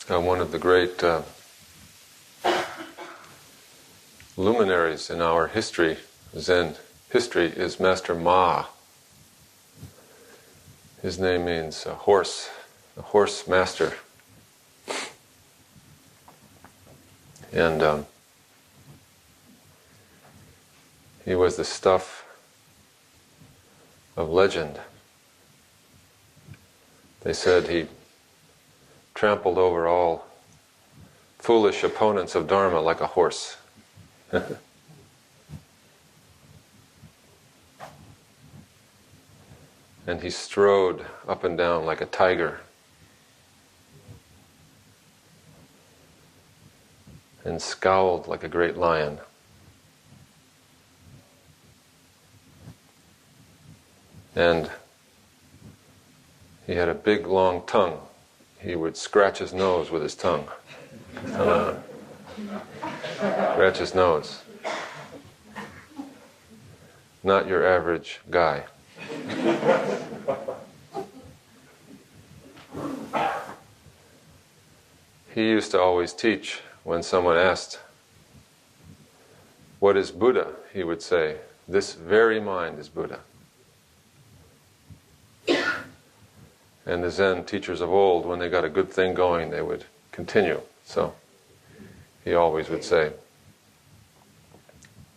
One of the great luminaries in our history, Zen history, is Master Ma. His name means horse, the horse master. And he was the stuff of legend. They said he trampled over all foolish opponents of Dharma like a horse. And he strode up and down like a tiger. And scowled like a great lion. And he had a big long tongue. He would scratch his nose with his tongue. Scratch his nose. Not your average guy. He used to always teach when someone asked, "What is Buddha?" he would say, "This very mind is Buddha." And the Zen teachers of old, when they got a good thing going, they would continue. So he always would say,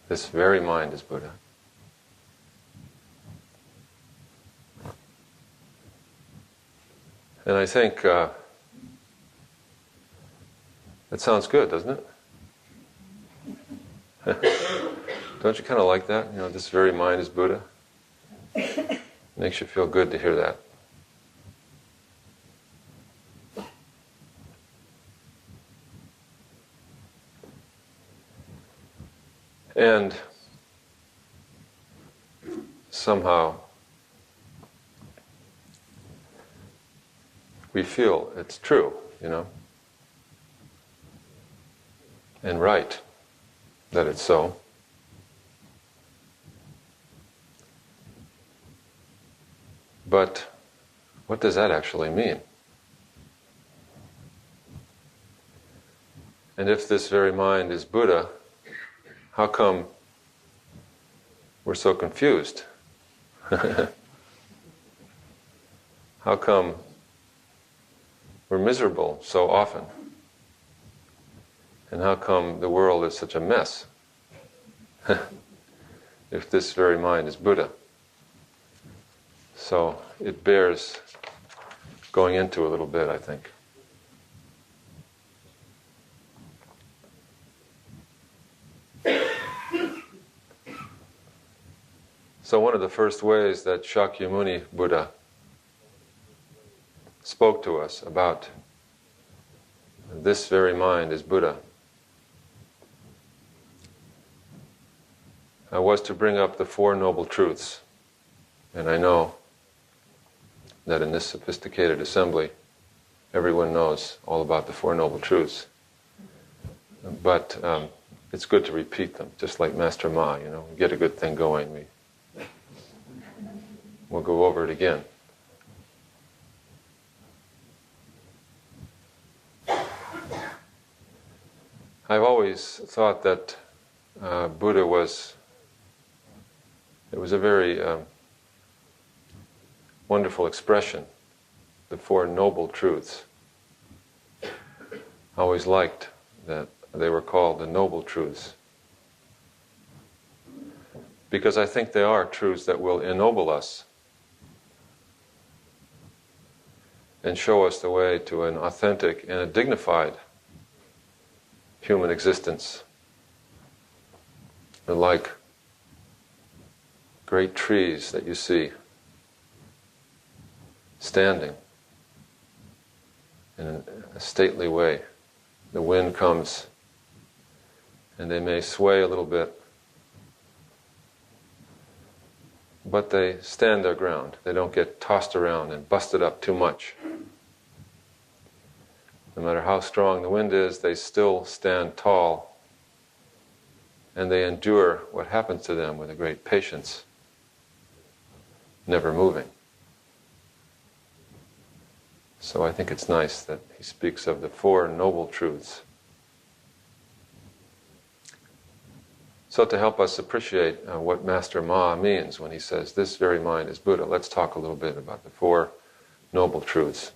"This very mind is Buddha." And I think that sounds good, doesn't it? Don't you kind of like that? You know, this very mind is Buddha. Makes you feel good to hear that. And somehow we feel it's true, you know, and right that it's so. But what does that actually mean? And if this very mind is Buddha, how come we're so confused? How come we're miserable so often? And how come the world is such a mess? If this very mind is Buddha. So it bears going into a little bit, I think. So one of the first ways that Shakyamuni Buddha spoke to us about this very mind is Buddha was to bring up the Four Noble Truths. And I know that in this sophisticated assembly, everyone knows all about the Four Noble Truths. But it's good to repeat them, just like Master Ma, you know, we get a good thing going, we'll go over it again. I've always thought that Buddha was a very wonderful expression, the Four Noble Truths. I always liked that they were called the Noble Truths, because I think they are truths that will ennoble us and show us the way to an authentic and a dignified human existence. They're like great trees that you see standing in a stately way. The wind comes and they may sway a little bit, but they stand their ground. They don't get tossed around and busted up too much. No matter how strong the wind is, they still stand tall, and they endure what happens to them with a great patience, never moving. So I think it's nice that he speaks of the Four Noble Truths. So to help us appreciate what Master Ma means when he says, this very mind is Buddha, let's talk a little bit about the Four Noble Truths.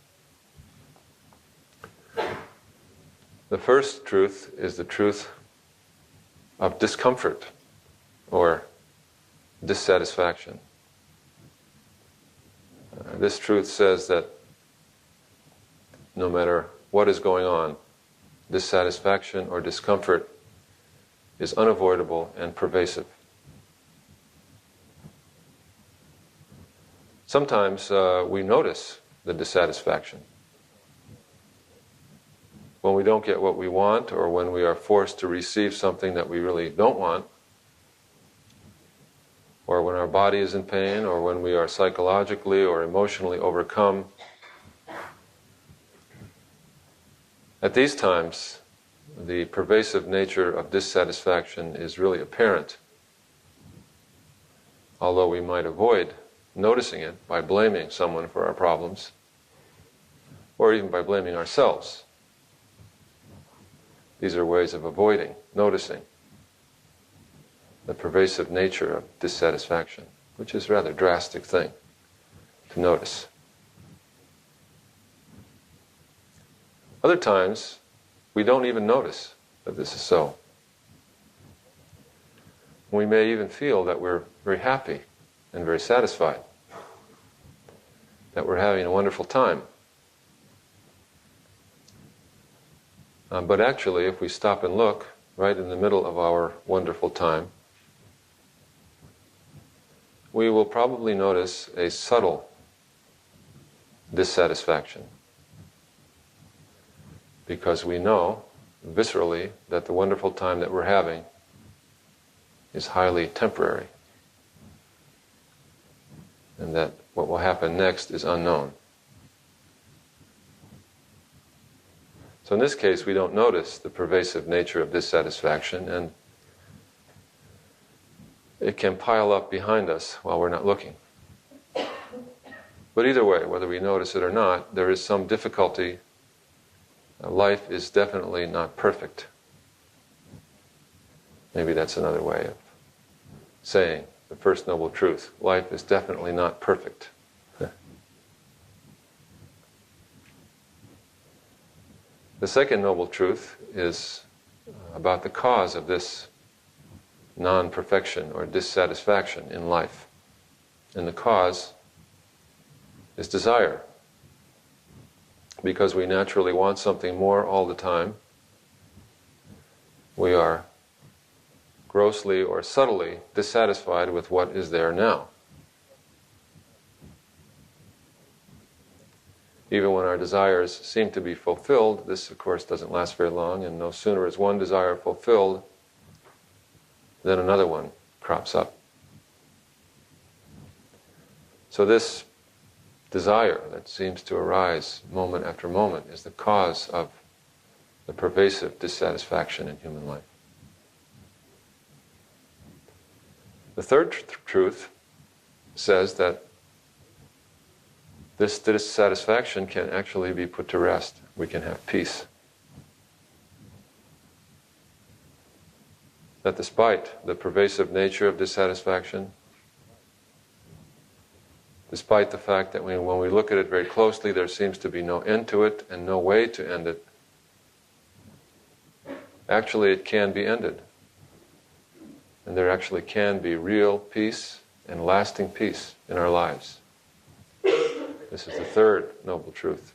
The first truth is the truth of discomfort or dissatisfaction. This truth says that no matter what is going on, dissatisfaction or discomfort is unavoidable and pervasive. Sometimes we notice the dissatisfaction. When we don't get what we want, or when we are forced to receive something that we really don't want, or when our body is in pain, or when we are psychologically or emotionally overcome. At these times, the pervasive nature of dissatisfaction is really apparent, although we might avoid noticing it by blaming someone for our problems, or even by blaming ourselves. These are ways of avoiding noticing the pervasive nature of dissatisfaction, which is a rather drastic thing to notice. Other times, we don't even notice that this is so. We may even feel that we're very happy and very satisfied, that we're having a wonderful time. But actually, if we stop and look, right in the middle of our wonderful time, we will probably notice a subtle dissatisfaction, because we know viscerally that the wonderful time that we're having is highly temporary, and that what will happen next is unknown. So in this case, we don't notice the pervasive nature of dissatisfaction, and it can pile up behind us while we're not looking. But either way, whether we notice it or not, there is some difficulty. Life is definitely not perfect. Maybe that's another way of saying the first noble truth. Life is definitely not perfect. The second noble truth is about the cause of this non-perfection or dissatisfaction in life. And the cause is desire. Because we naturally want something more all the time, we are grossly or subtly dissatisfied with what is there now. Even when our desires seem to be fulfilled, this of course doesn't last very long, and no sooner is one desire fulfilled than another one crops up. So this desire that seems to arise moment after moment is the cause of the pervasive dissatisfaction in human life. The third truth says that this dissatisfaction can actually be put to rest. We can have peace. That despite the pervasive nature of dissatisfaction, despite the fact that when we look at it very closely, there seems to be no end to it and no way to end it, actually it can be ended. And there actually can be real peace and lasting peace in our lives. This is the third noble truth.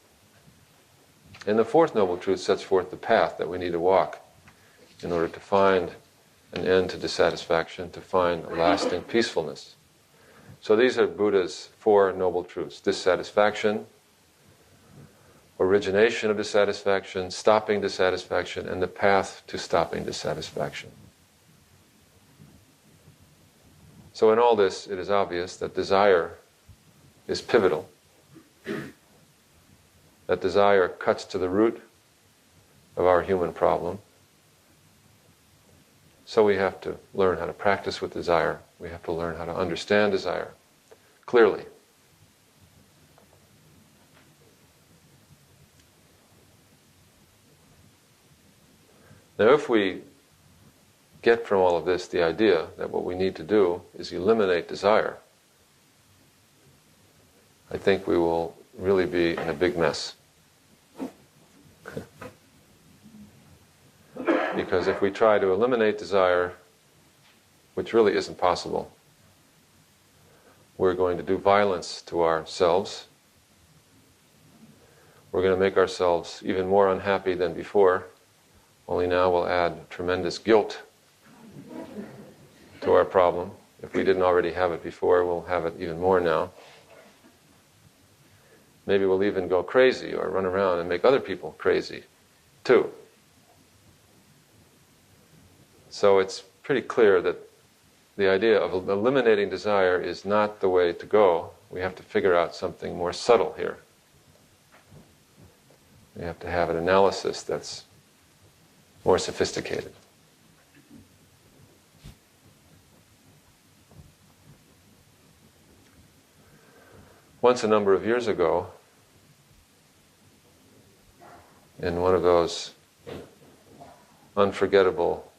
And the fourth noble truth sets forth the path that we need to walk in order to find an end to dissatisfaction, to find a lasting peacefulness. So these are Buddha's four noble truths: dissatisfaction, origination of dissatisfaction, stopping dissatisfaction, and the path to stopping dissatisfaction. So in all this, it is obvious that desire is pivotal. That desire cuts to the root of our human problem. So we have to learn how to practice with desire. We have to learn how to understand desire clearly. Now, if we get from all of this the idea that what we need to do is eliminate desire, I think we will really be in a big mess. Because if we try to eliminate desire, which really isn't possible, we're going to do violence to ourselves. We're going to make ourselves even more unhappy than before, only now we'll add tremendous guilt to our problem. If we didn't already have it before, we'll have it even more now. Maybe we'll even go crazy or run around and make other people crazy, too. So it's pretty clear that the idea of eliminating desire is not the way to go. We have to figure out something more subtle here. We have to have an analysis that's more sophisticated. Once a number of years ago, in one of those unforgettable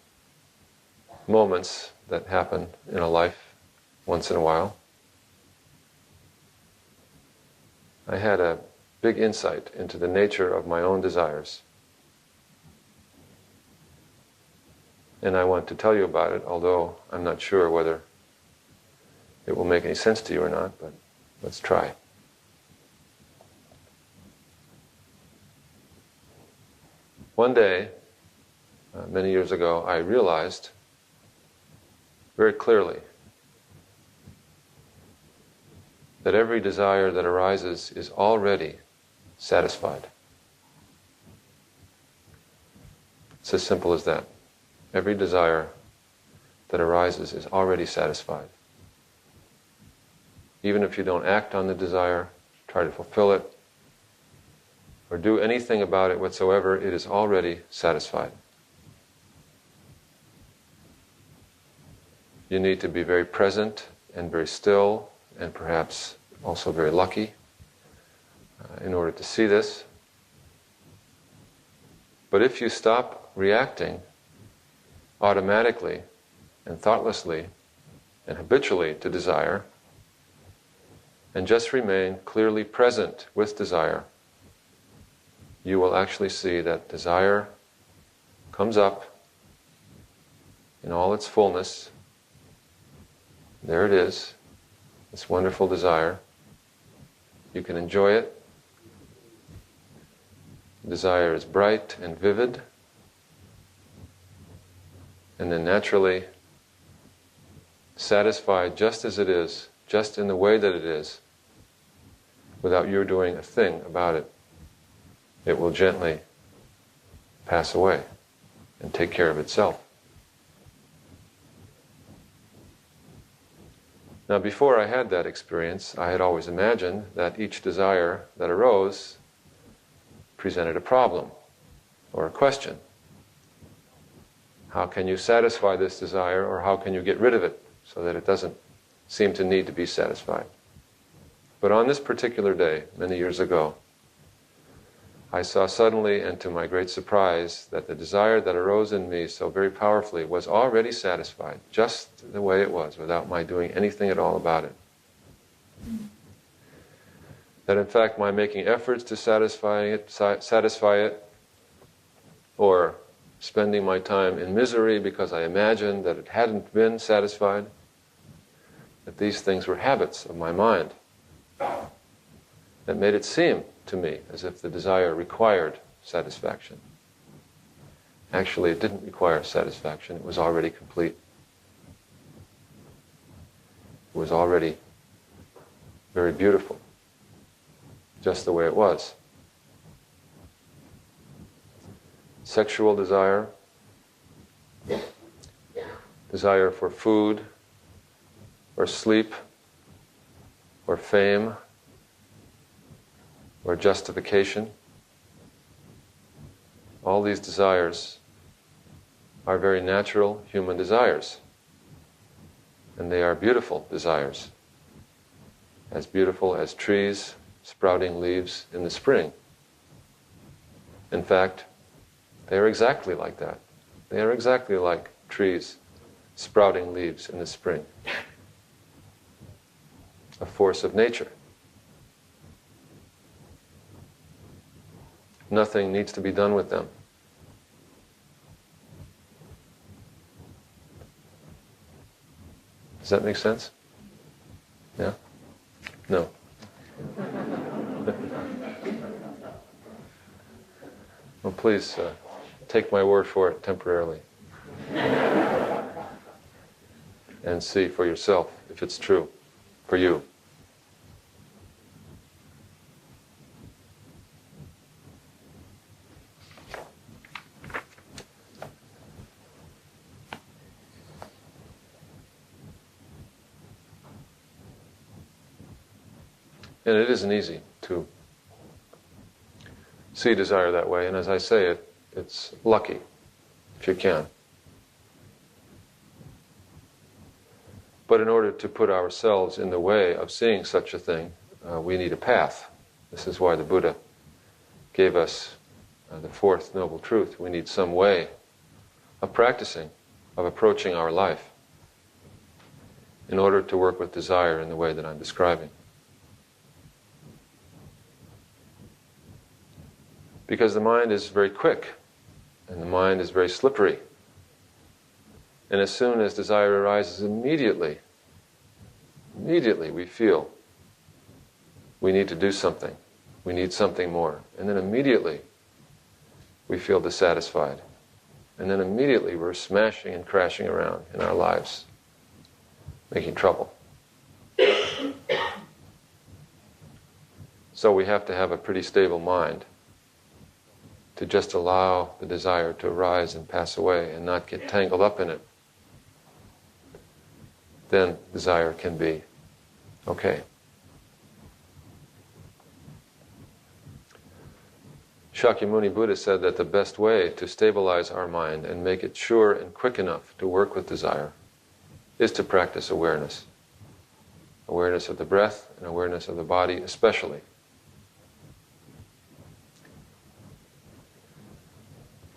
moments that happen in a life once in a while, I had a big insight into the nature of my own desires. And I want to tell you about it, although I'm not sure whether it will make any sense to you or not, but let's try. One day, many years ago, I realized very clearly that every desire that arises is already satisfied. It's as simple as that. Every desire that arises is already satisfied. Even if you don't act on the desire, try to fulfill it, or do anything about it whatsoever, it is already satisfied. You need to be very present and very still, and perhaps also very lucky in order to see this. But if you stop reacting automatically and thoughtlessly and habitually to desire, and just remain clearly present with desire, you will actually see that desire comes up in all its fullness. There it is, this wonderful desire. You can enjoy it. Desire is bright and vivid, and then naturally satisfied just as it is, just in the way that it is, without your doing a thing about it. It will gently pass away and take care of itself. Now, before I had that experience, I had always imagined that each desire that arose presented a problem or a question. How can you satisfy this desire, or how can you get rid of it so that it doesn't seem to need to be satisfied? But on this particular day, many years ago, I saw suddenly, and to my great surprise, that the desire that arose in me so very powerfully was already satisfied, just the way it was, without my doing anything at all about it. That in fact my making efforts to satisfy it, or spending my time in misery because I imagined that it hadn't been satisfied, that these things were habits of my mind that made it seem to me as if the desire required satisfaction. Actually, it didn't require satisfaction. It was already complete. It was already very beautiful, just the way it was. Sexual desire, desire for food, or sleep, or fame, or justification. All these desires are very natural human desires. And they are beautiful desires. As beautiful as trees sprouting leaves in the spring. In fact, they are exactly like that. They are exactly like trees sprouting leaves in the spring. A force of nature. Nothing needs to be done with them. Does that make sense? Yeah? No. Well, please take my word for it temporarily. And see for yourself if it's true for you. And it isn't easy to see desire that way. And as I say, it's lucky if you can. But in order to put ourselves in the way of seeing such a thing, we need a path. This is why the Buddha gave us the fourth noble truth. We need some way of practicing, of approaching our life in order to work with desire in the way that I'm describing. Because the mind is very quick, and the mind is very slippery. And as soon as desire arises, immediately we feel we need to do something. We need something more. And then immediately we feel dissatisfied. And then immediately we're smashing and crashing around in our lives, making trouble. So we have to have a pretty stable mind to just allow the desire to arise and pass away and not get tangled up in it. Then desire can be okay. Shakyamuni Buddha said that the best way to stabilize our mind and make it sure and quick enough to work with desire is to practice awareness. Awareness of the breath and awareness of the body especially.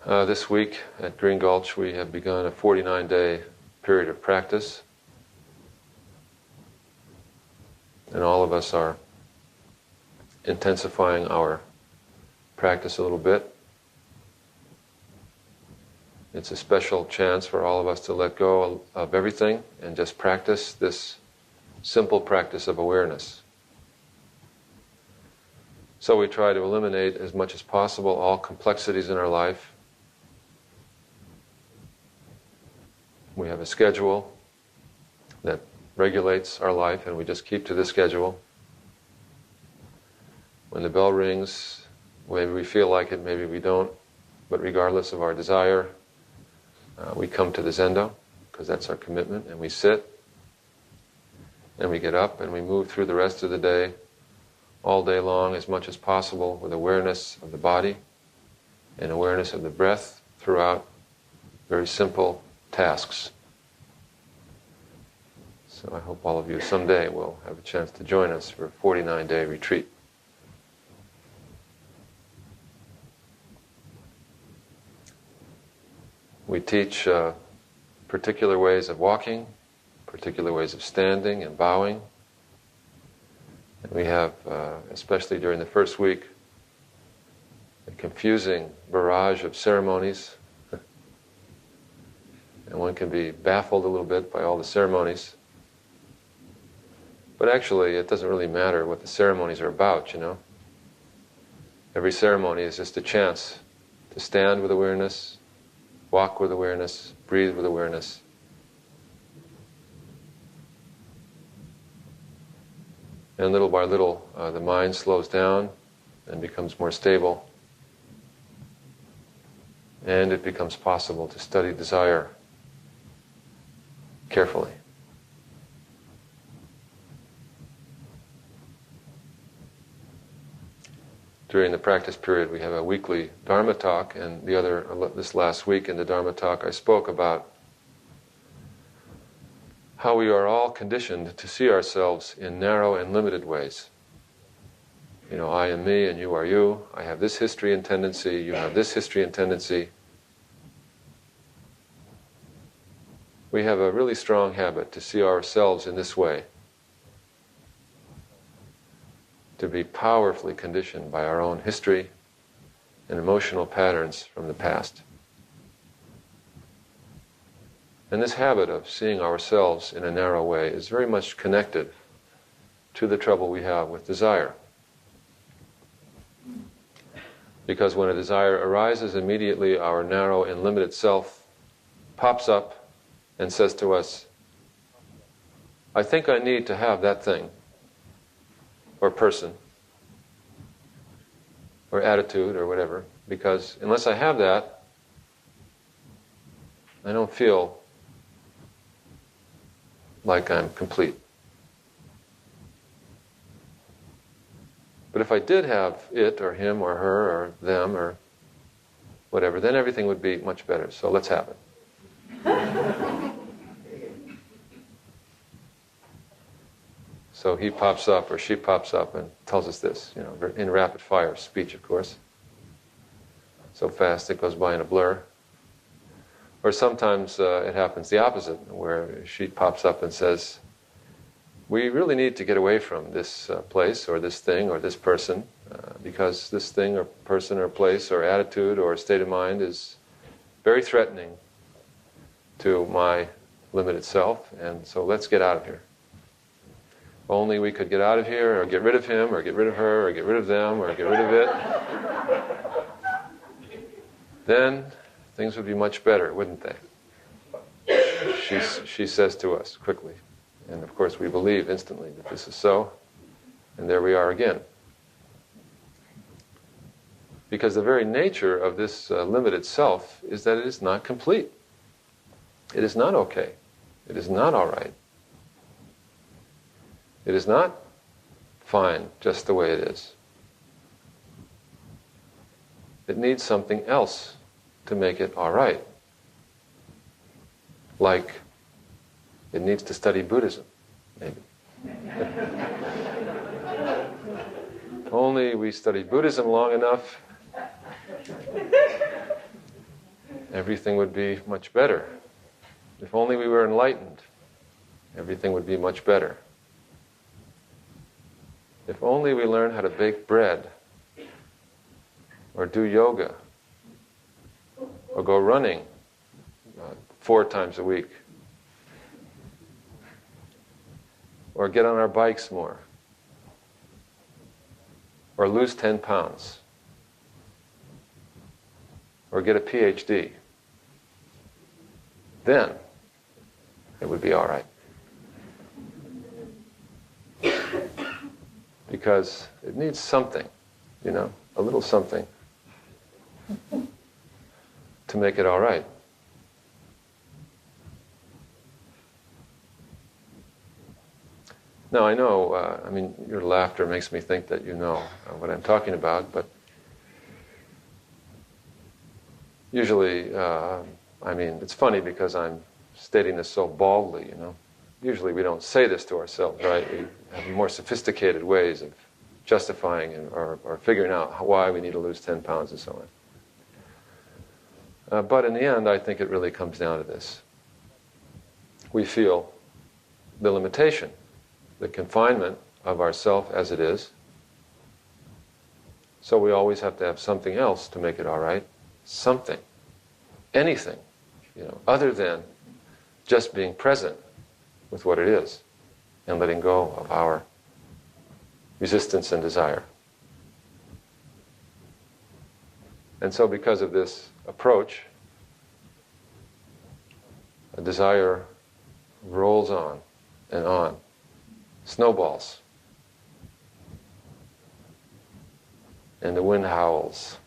This week at Green Gulch we have begun a 49-day period of practice. And all of us are intensifying our practice a little bit. It's a special chance for all of us to let go of everything and just practice this simple practice of awareness. So we try to eliminate as much as possible all complexities in our life. We have a schedule that regulates our life, and we just keep to the schedule. When the bell rings, maybe we feel like it, maybe we don't, but regardless of our desire, we come to the zendo, because that's our commitment, and we sit, and we get up, and we move through the rest of the day, all day long, as much as possible, with awareness of the body and awareness of the breath throughout very simple tasks. So I hope all of you someday will have a chance to join us for a 49-day retreat. We teach particular ways of walking, particular ways of standing and bowing. And we have, especially during the first week, a confusing barrage of ceremonies. And one can be baffled a little bit by all the ceremonies. But actually, it doesn't really matter what the ceremonies are about, you know. Every ceremony is just a chance to stand with awareness, walk with awareness, breathe with awareness. And little by little, the mind slows down and becomes more stable. And it becomes possible to study desire carefully. During the practice period, we have a weekly Dharma talk, and this last week in the Dharma talk, I spoke about how we are all conditioned to see ourselves in narrow and limited ways. You know, I am me and you are you. I have this history and tendency, you have this history and tendency. we have a really strong habit to see ourselves in this way, to be powerfully conditioned by our own history and emotional patterns from the past. And this habit of seeing ourselves in a narrow way is very much connected to the trouble we have with desire. Because when a desire arises, immediately our narrow and limited self pops up and says to us, I think I need to have that thing, or person, or attitude, or whatever, because unless I have that, I don't feel like I'm complete. But if I did have it, or him, or her, or them, or whatever, then everything would be much better. So let's have it. So he pops up, or she pops up, and tells us this, in rapid fire speech, of course. So fast it goes by in a blur. Or sometimes it happens the opposite, where she pops up and says, we really need to get away from this place, or this thing, or this person, because this thing, or person, or place, or attitude, or state of mind is very threatening to my limited self, and so let's get out of here. If only we could get out of here, or get rid of him, or get rid of her, or get rid of them, or get rid of it, then things would be much better, wouldn't they? She says to us quickly. And of course we believe instantly that this is so, and there we are again. Because the very nature of this limited self is that it is not complete. It is not okay. It is not all right. It is not fine just the way it is. It needs something else to make it all right. Like it needs to study Buddhism, maybe. If only we studied Buddhism long enough, everything would be much better. If only we were enlightened, everything would be much better. If only we learned how to bake bread, or do yoga, or go running 4 times a week, or get on our bikes more, or lose 10 pounds, or get a PhD, then it would be all right. Because it needs something, a little something to make it all right. Now, I know, your laughter makes me think that you know what I'm talking about, but usually, it's funny because I'm stating this so baldly, Usually we don't say this to ourselves, right? We have more sophisticated ways of justifying or figuring out why we need to lose 10 pounds and so on. But in the end, I think it really comes down to this. We feel the limitation, the confinement of ourself as it is. So we always have to have something else to make it all right. Something. Anything. Other than just being present with what it is and letting go of our resistance and desire. And so because of this approach, a desire rolls on and on, snowballs, and the wind howls,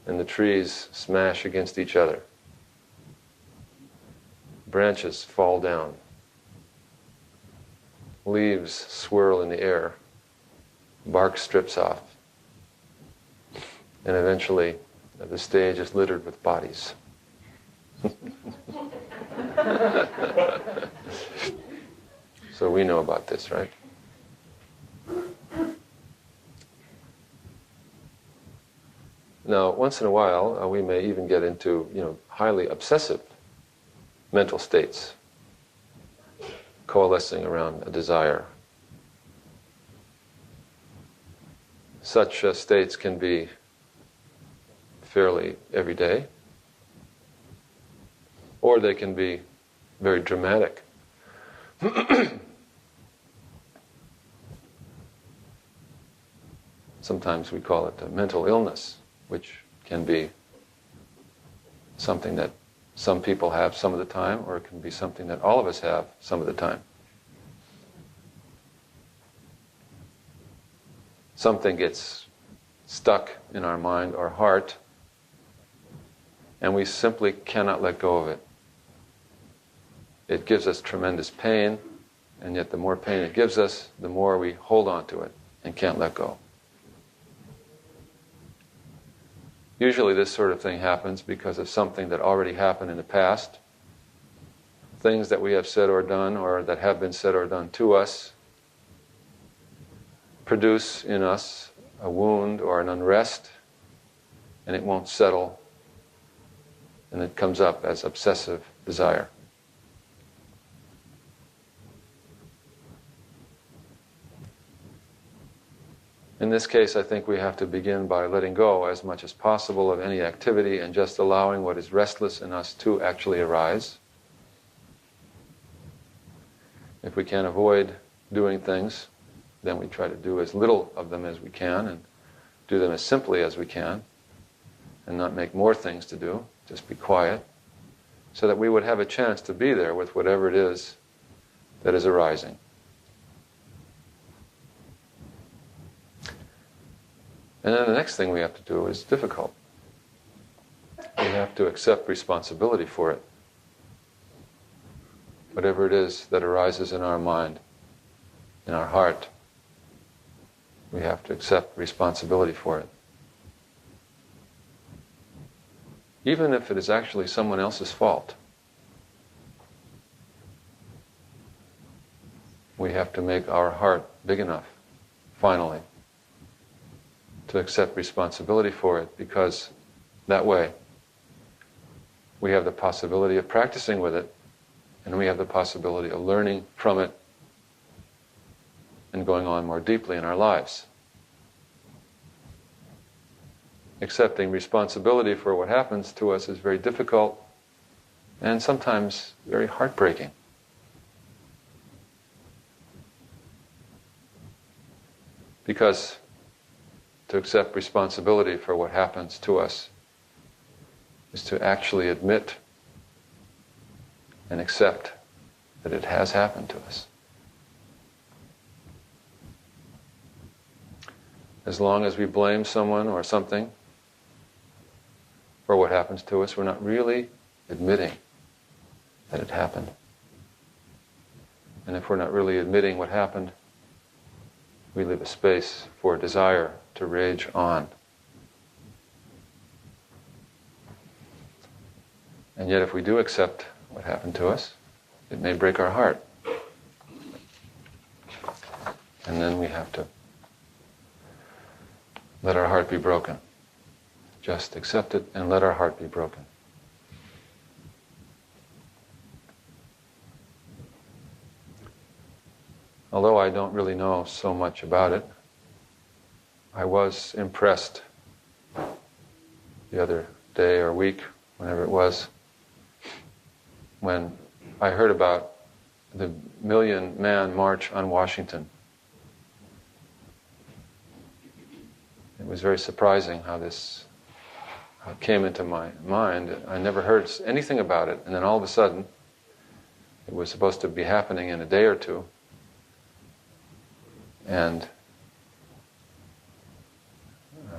and the trees smash against each other. Branches fall down. Leaves swirl in the air. Bark strips off. And eventually, the stage is littered with bodies. So we know about this, right? Now, once in a while, we may even get into, highly obsessive mental states, coalescing around a desire. Such states can be fairly everyday, or they can be very dramatic. Sometimes we call it a mental illness, which can be something that some people have some of the time, or it can be something that all of us have some of the time. Something gets stuck in our mind or heart, and we simply cannot let go of it. It gives us tremendous pain, and yet the more pain it gives us, the more we hold on to it and can't let go. Usually this sort of thing happens because of something that already happened in the past, things that we have said or done, or that have been said or done to us, produce in us a wound or an unrest, and it won't settle, and it comes up as obsessive desire. In this case, I think we have to begin by letting go as much as possible of any activity and just allowing what is restless in us to actually arise. If we can avoid doing things, then we try to do as little of them as we can and do them as simply as we can and not make more things to do, just be quiet, so that we would have a chance to be there with whatever it is that is arising. And then the next thing we have to do is difficult. We have to accept responsibility for it. Whatever it is that arises in our mind, in our heart, we have to accept responsibility for it. Even if it is actually someone else's fault. We have to make our heart big enough, finally, to accept responsibility for it, because that way we have the possibility of practicing with it, and we have the possibility of learning from it and going on more deeply in our lives. Accepting responsibility for what happens to us is very difficult and sometimes very heartbreaking. Because to accept responsibility for what happens to us is to actually admit and accept that it has happened to us. As long as we blame someone or something for what happens to us, we're not really admitting that it happened. And if we're not really admitting what happened, we leave a space for desire to rage on. And yet if we do accept what happened to us, it may break our heart. And then we have to let our heart be broken. Just accept it and let our heart be broken. Although I don't really know so much about it, I was impressed the other day or week, whenever it was, when I heard about the Million-Man March on Washington. It was very surprising how this came into my mind. I never heard anything about it, and then all of a sudden, it was supposed to be happening in a day or two, and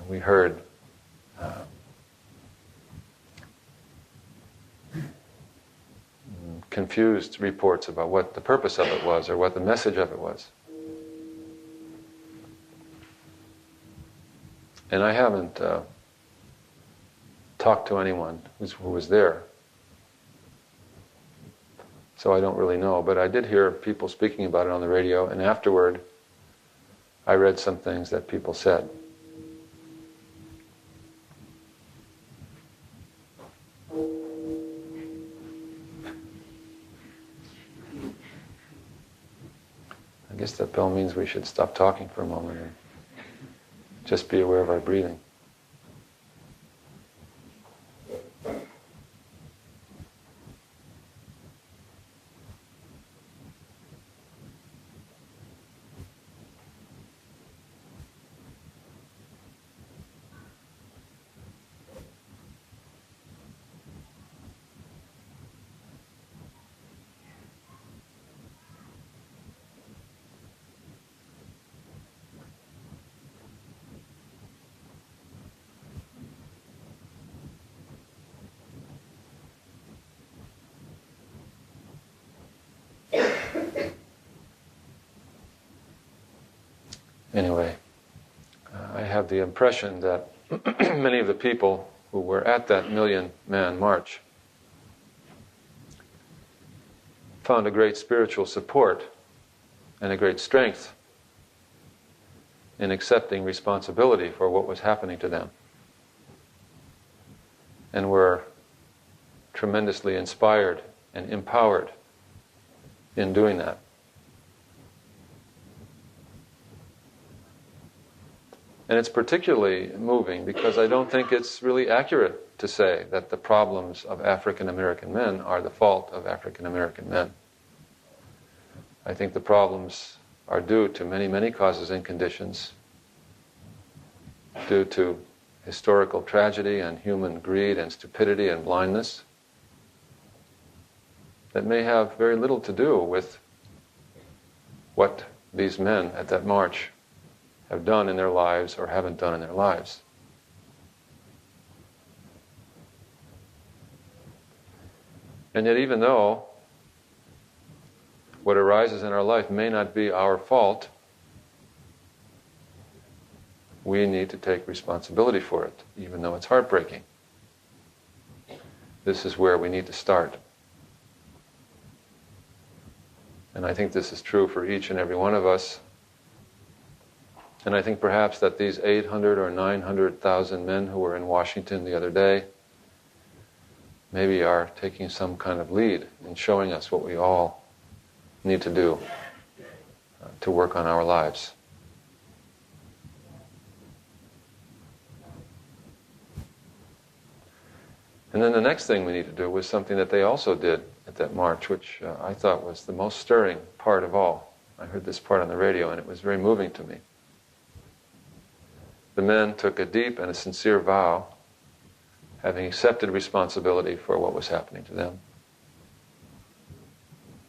we heard confused reports about what the purpose of it was or what the message of it was. And I haven't talked to anyone who was there, so I don't really know. But I did hear people speaking about it on the radio, and afterward I read some things that people said. guess that bell means we should stop talking for a moment and just be aware of our breathing. Anyway, I have the impression that many of the people who were at that 1,000,000-man march found a great spiritual support and a great strength in accepting responsibility for what was happening to them, and were tremendously inspired and empowered in doing that. And it's particularly moving because I don't think it's really accurate to say that the problems of African American men are the fault of African American men. I think the problems are due to many, many causes and conditions, due to historical tragedy and human greed and stupidity and blindness, that may have very little to do with what these men at that march have done in their lives or haven't done in their lives. And yet, even though what arises in our life may not be our fault, we need to take responsibility for it, even though it's heartbreaking. This is where we need to start. And I think this is true for each and every one of us. And I think perhaps that these 800 or 900,000 men who were in Washington the other day maybe are taking some kind of lead in showing us what we all need to do to work on our lives. And then the next thing we need to do was something that they also did at that march, which I thought was the most stirring part of all. I heard this part on the radio and it was very moving to me. The men took a deep and a sincere vow, having accepted responsibility for what was happening to them,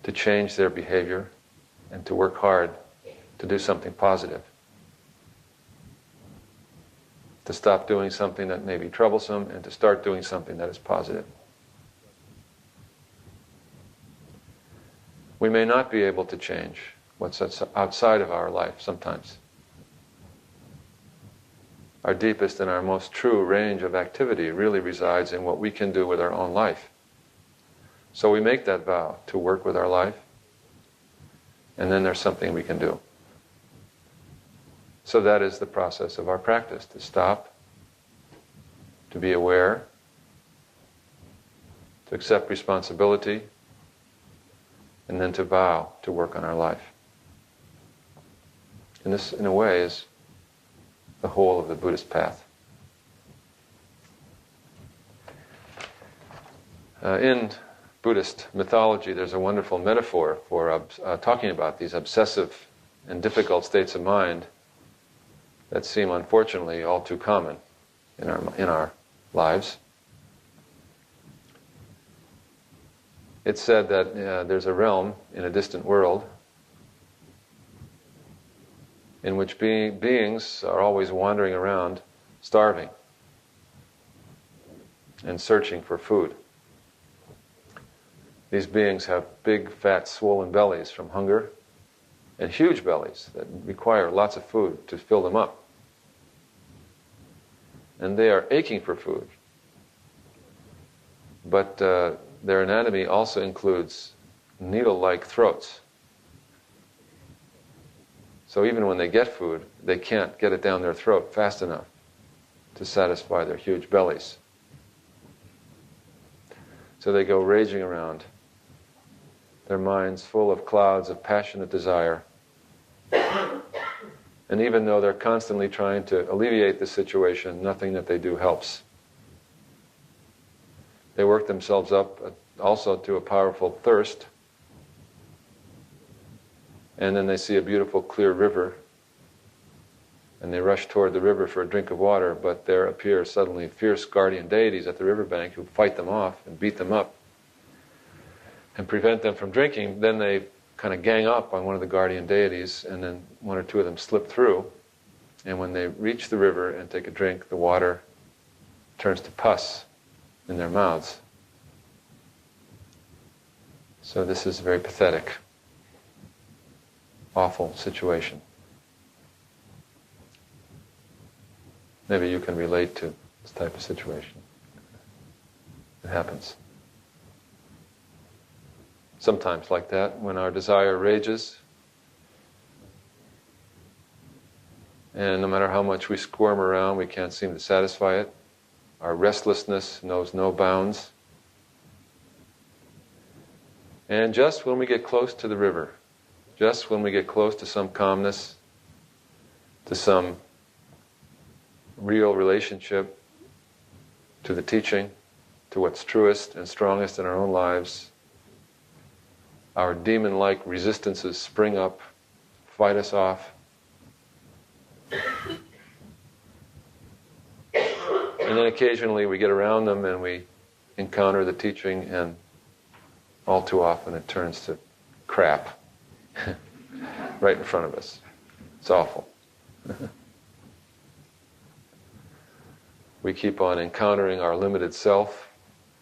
to change their behavior and to work hard to do something positive, to stop doing something that may be troublesome and to start doing something that is positive. We may not be able to change what's outside of our life sometimes. Our deepest and our most true range of activity really resides in what we can do with our own life. So we make that vow to work with our life, and then there's something we can do. So that is the process of our practice, to stop, to be aware, to accept responsibility, and then to vow to work on our life. And this, in a way, is the whole of the Buddhist path. In Buddhist mythology, there's a wonderful metaphor for talking about these obsessive and difficult states of mind that seem, unfortunately, all too common in our lives. It's said that there's a realm in a distant world in which beings are always wandering around, starving and searching for food. These beings have big, fat, swollen bellies from hunger, and huge bellies that require lots of food to fill them up. And they are aching for food. But their anatomy also includes needle-like throats. So even when they get food, they can't get it down their throat fast enough to satisfy their huge bellies. So they go raging around, their minds full of clouds of passionate desire, And even though they're constantly trying to alleviate the situation, nothing that they do helps. They work themselves up also to a powerful thirst, and then they see a beautiful clear river, and they rush toward the river for a drink of water, but there appear suddenly fierce guardian deities at the riverbank who fight them off and beat them up and prevent them from drinking. Then they kind of gang up on one of the guardian deities, and then one or two of them slip through, and when they reach the river and take a drink, the water turns to pus in their mouths. So this is a very pathetic, awful situation. Maybe you can relate to this type of situation. It happens. Sometimes like that, when our desire rages, and no matter how much we squirm around, we can't seem to satisfy it. Our restlessness knows no bounds. And just when we get close to the river, just when we get close to some calmness, to some real relationship, to the teaching, to what's truest and strongest in our own lives, our demon-like resistances spring up, fight us off. And then occasionally we get around them and we encounter the teaching, and all too often it turns to crap right in front of us. It's awful. We keep on encountering our limited self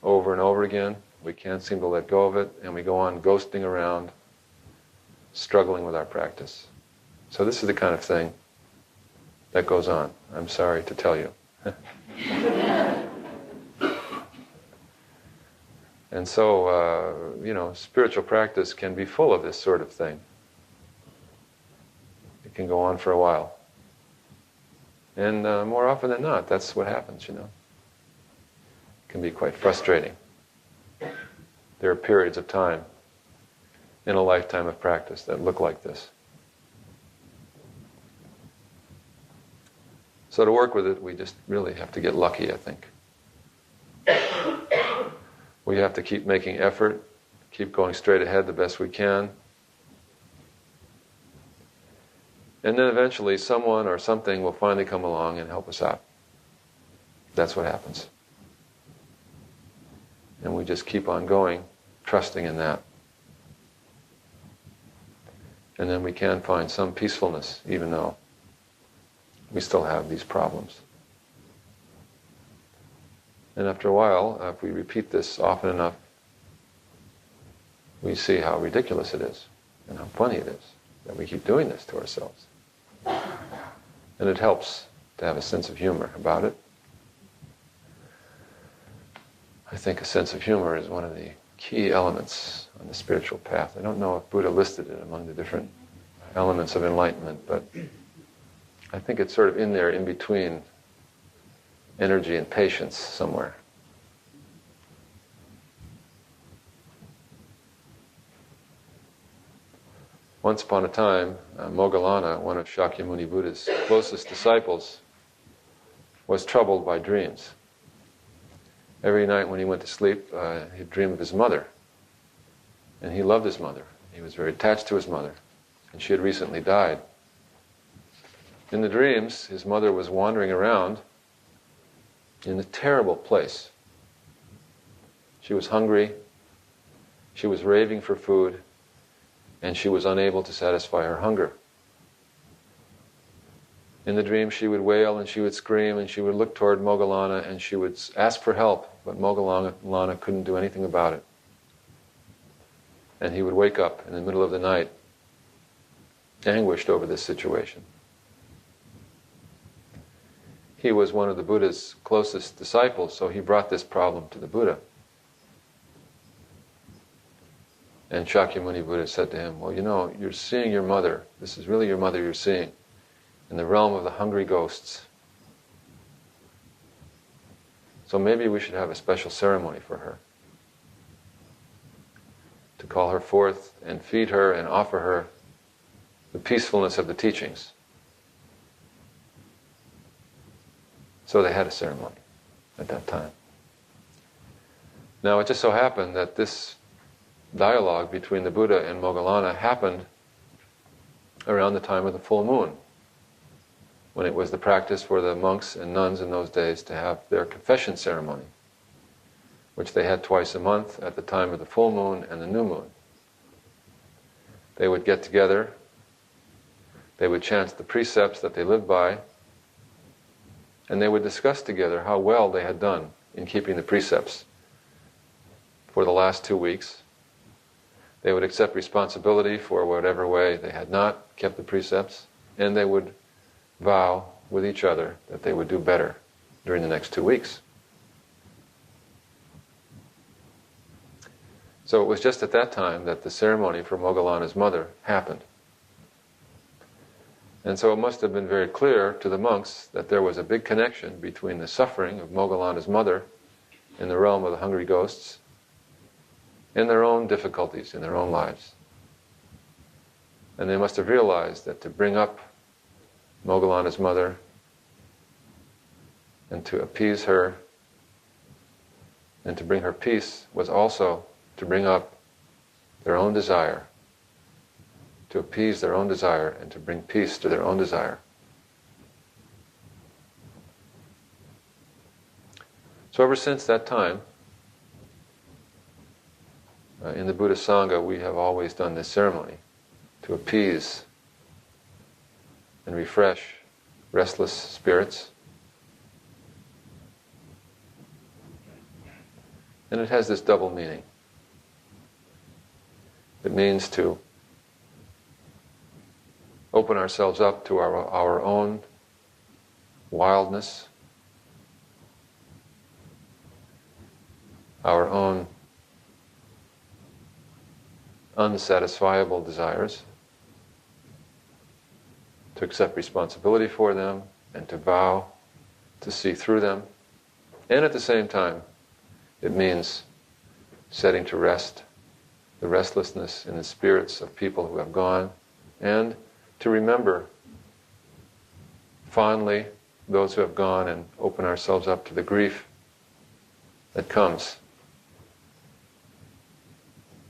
over and over again. We can't seem to let go of it, and we go on ghosting around, struggling with our practice. So this is the kind of thing that goes on. I'm sorry to tell you. And so, spiritual practice can be full of this sort of thing. It can go on for a while. And more often than not, that's what happens, It can be quite frustrating. There are periods of time in a lifetime of practice that look like this. So to work with it, we just really have to get lucky, I think. We have to keep making effort, keep going straight ahead the best we can. And then eventually someone or something will finally come along and help us out. That's what happens. And we just keep on going, trusting in that. And then we can find some peacefulness, even though we still have these problems. And after a while, if we repeat this often enough, we see how ridiculous it is and how funny it is that we keep doing this to ourselves. And it helps to have a sense of humor about it. I think a sense of humor is one of the key elements on the spiritual path. I don't know if Buddha listed it among the different elements of enlightenment, but I think it's sort of in there, in between energy and patience somewhere. Once upon a time, Moggallana, one of Shakyamuni Buddha's closest disciples, was troubled by dreams. Every night when he went to sleep, he'd dream of his mother. And he loved his mother. He was very attached to his mother. And she had recently died. In the dreams, his mother was wandering around in a terrible place. She was hungry, she was raving for food, and she was unable to satisfy her hunger. In the dream, she would wail and she would scream and she would look toward Moggallana and she would ask for help, but Moggallana couldn't do anything about it. And he would wake up in the middle of the night, anguished over this situation. He was one of the Buddha's closest disciples, so he brought this problem to the Buddha. And Shakyamuni Buddha said to him, well, you're seeing your mother. This is really your mother you're seeing in the realm of the hungry ghosts. So maybe we should have a special ceremony for her, to call her forth and feed her and offer her the peacefulness of the teachings. So they had a ceremony at that time. Now it just so happened that this dialogue between the Buddha and Moggallana happened around the time of the full moon, when it was the practice for the monks and nuns in those days to have their confession ceremony, which they had twice a month at the time of the full moon and the new moon. They would get together, they would chant the precepts that they lived by, and they would discuss together how well they had done in keeping the precepts for the last 2 weeks. They would accept responsibility for whatever way they had not kept the precepts, and they would vow with each other that they would do better during the next 2 weeks. So it was just at that time that the ceremony for Moggallana's mother happened. And so it must have been very clear to the monks that there was a big connection between the suffering of Moggallana's mother in the realm of the hungry ghosts and their own difficulties in their own lives. And they must have realized that to bring up Moggallana's mother and to appease her and to bring her peace was also to bring up their own desire, to appease their own desire and to bring peace to their own desire. So ever since that time, in the Buddhist Sangha, we have always done this ceremony to appease and refresh restless spirits. And it has this double meaning. It means to open ourselves up to our own wildness, our own unsatisfiable desires, to accept responsibility for them and to vow to see through them. And at the same time, it means setting to rest the restlessness in the spirits of people who have gone, and to remember fondly those who have gone and open ourselves up to the grief that comes,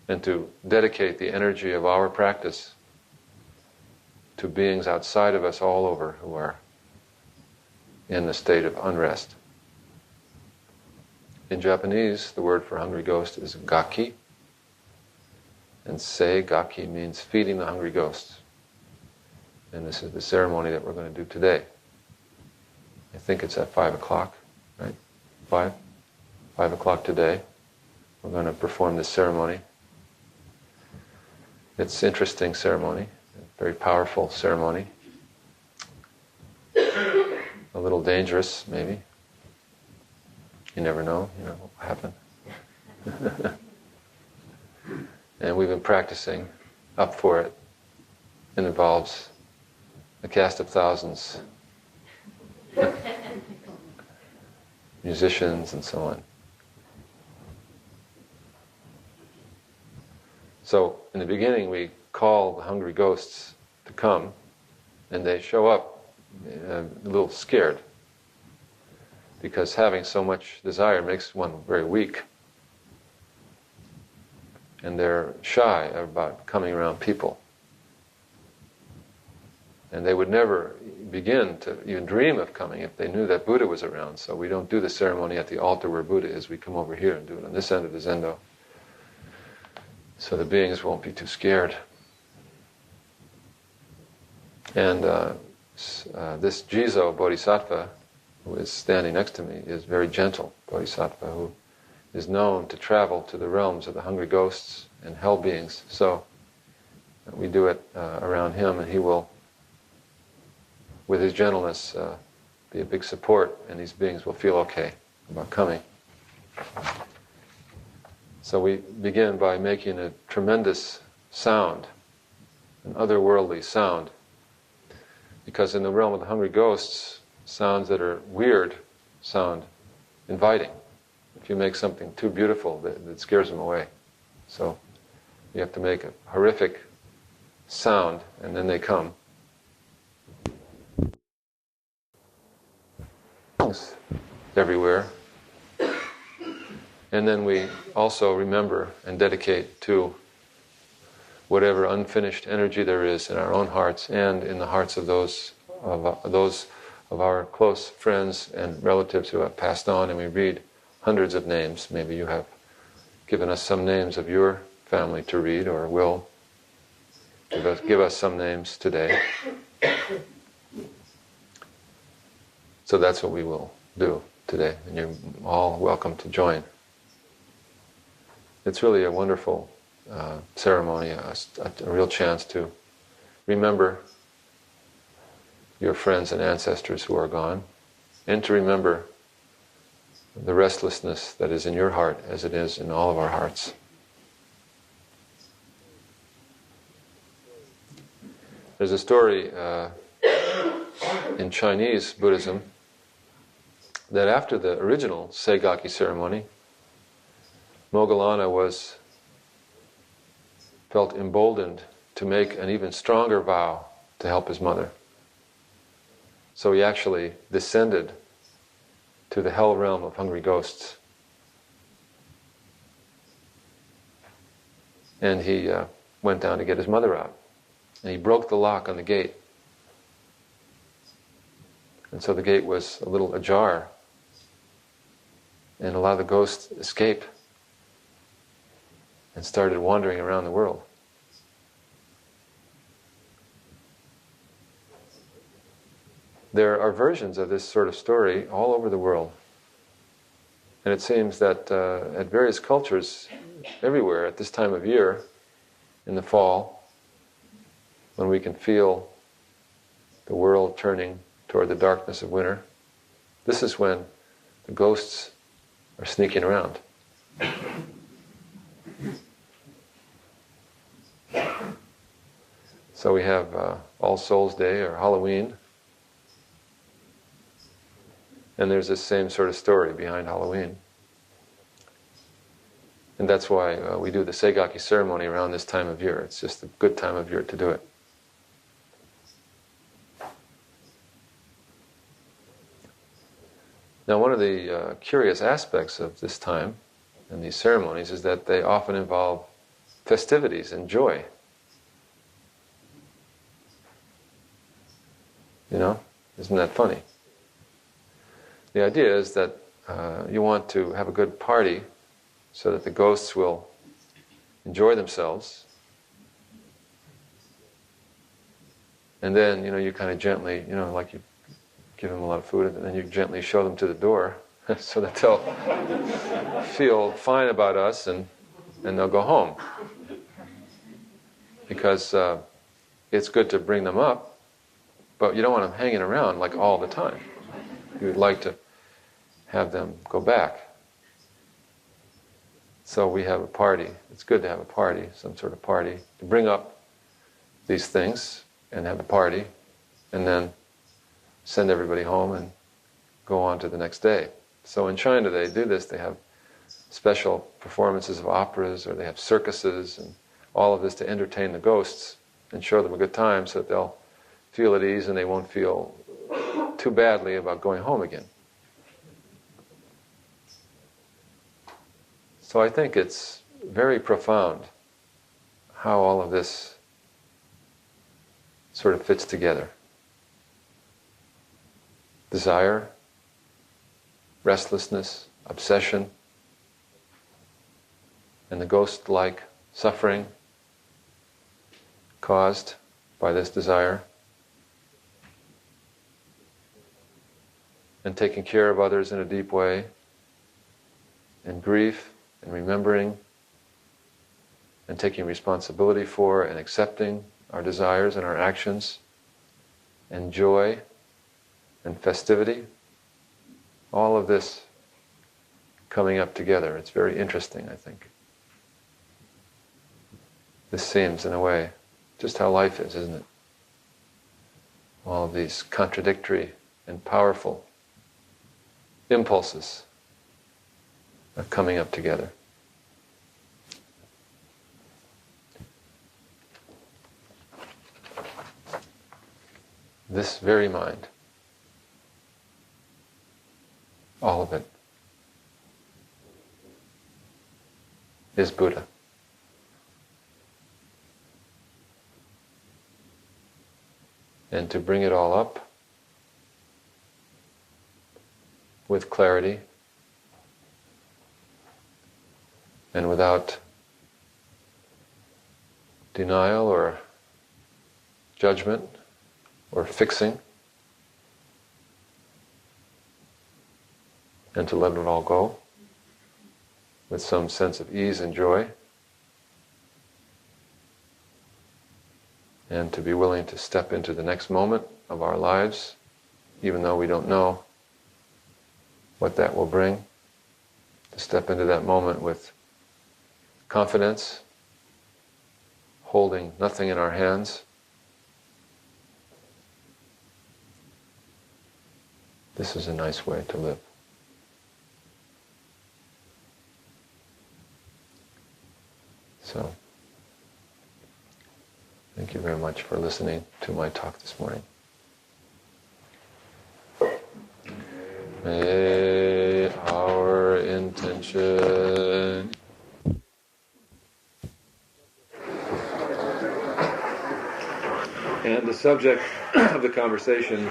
and to dedicate the energy of our practice to beings outside of us all over who are in the state of unrest. In Japanese, the word for hungry ghost is gaki, and Sejiki means feeding the hungry ghosts. And this is the ceremony that we're going to do today. I think it's at 5 o'clock, right? 5 o'clock today. We're going to perform this ceremony. It's an interesting ceremony, a very powerful ceremony. A little dangerous, maybe. You never know, what will happen. And we've been practicing up for it. It involves a cast of thousands, musicians and so on. So in the beginning we call the hungry ghosts to come, and they show up a little scared, because having so much desire makes one very weak. And they're shy about coming around people. And they would never begin to even dream of coming if they knew that Buddha was around. So we don't do the ceremony at the altar where Buddha is. We come over here and do it on this end of the zendo, so the beings won't be too scared. And this Jizo Bodhisattva, who is standing next to me, is very gentle Bodhisattva, who is known to travel to the realms of the hungry ghosts and hell beings. So we do it around him, and he will, with his gentleness, be a big support, and these beings will feel okay about coming. So we begin by making a tremendous sound, an otherworldly sound, because in the realm of the hungry ghosts, sounds that are weird sound inviting. If you make something too beautiful, that scares them away. So you have to make a horrific sound, and then they come. Everywhere. And then we also remember and dedicate to whatever unfinished energy there is in our own hearts and in the hearts of those of our close friends and relatives who have passed on, and we read hundreds of names. Maybe you have given us some names of your family to read, or will give us some names today. So that's what we will do today, and you're all welcome to join. It's really a wonderful ceremony, a real chance to remember your friends and ancestors who are gone, and to remember the restlessness that is in your heart as it is in all of our hearts. There's a story in Chinese Buddhism that after the original Sejiki ceremony, Moggallana felt emboldened to make an even stronger vow to help his mother. So he actually descended to the hell realm of hungry ghosts. And he went down to get his mother out. And he broke the lock on the gate. And so the gate was a little ajar. And a lot of the ghosts escaped and started wandering around the world. There are versions of this sort of story all over the world. And it seems that at various cultures everywhere at this time of year, in the fall, when we can feel the world turning toward the darkness of winter, this is when the ghosts are sneaking around. So we have All Souls Day or Halloween. And there's this same sort of story behind Halloween. And that's why we do the Sejiki ceremony around this time of year. It's just a good time of year to do it. Now, one of the curious aspects of this time and these ceremonies is that they often involve festivities and joy. You know, isn't that funny? The idea is that you want to have a good party so that the ghosts will enjoy themselves. And then, you kind of gently, like you give them a lot of food, and then you gently show them to the door so that they'll feel fine about us and they'll go home. Because it's good to bring them up, but you don't want them hanging around like all the time. You would like to have them go back. So we have a party. It's good to have a party, some sort of party, to bring up these things and have a party, and then send everybody home and go on to the next day. So in China they do this. They have special performances of operas, or they have circuses, and all of this to entertain the ghosts and show them a good time so that they'll feel at ease and they won't feel too badly about going home again. So I think it's very profound how all of this sort of fits together. Desire, restlessness, obsession, and the ghost-like suffering caused by this desire, and taking care of others in a deep way, and grief, and remembering, and taking responsibility for and accepting our desires and our actions, and joy, and festivity, all of this coming up together. It's very interesting, I think. This seems, in a way, just how life is, isn't it? All of these contradictory and powerful impulses are coming up together. this very mind, all of it, is Buddha. And to bring it all up with clarity and without denial or judgment or fixing, and to let it all go with some sense of ease and joy, and to be willing to step into the next moment of our lives, even though we don't know what that will bring, to step into that moment with confidence, holding nothing in our hands. This is a nice way to live. So, thank you very much for listening to my talk this morning. May our intention and the subject of the conversation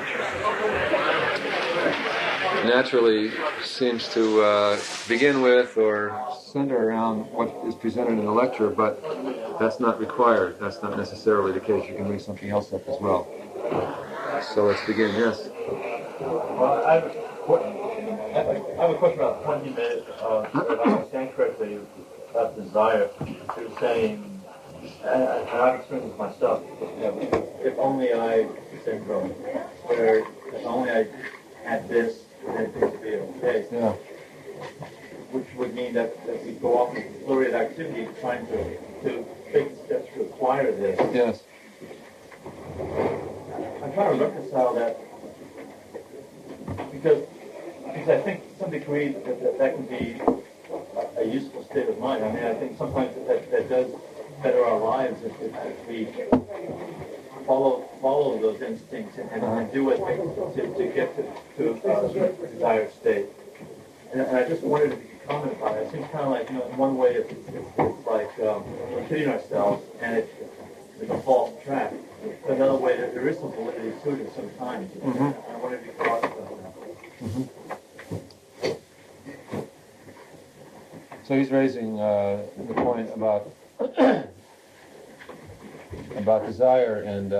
naturally seems to begin with or center around what is presented in the lecture, but that's not required. That's not necessarily the case. You can bring something else up as well. So let's begin. Yes? Well, I have a question about the point you made, if I understand correctly, about desire. You're saying, and I've experienced this myself, if only I syndrome, where if only I had this, then things would be okay. Yeah. Which would mean that we go off in a flurry of activity trying to take steps to acquire this. Yes. I'm trying to reconcile that because I think to some degree that can be a useful state of mind. I mean, I think sometimes that does better our lives if we follow those instincts and do it to get to a desired state. And I just wondered if you could comment about it. It seems kind of like, in one way it's like we're kidding ourselves and it's a false track. But another way, there is some validity to it sometimes. Mm-hmm. I wonder if you could talk about that. Mm-hmm. So he's raising the point about desire and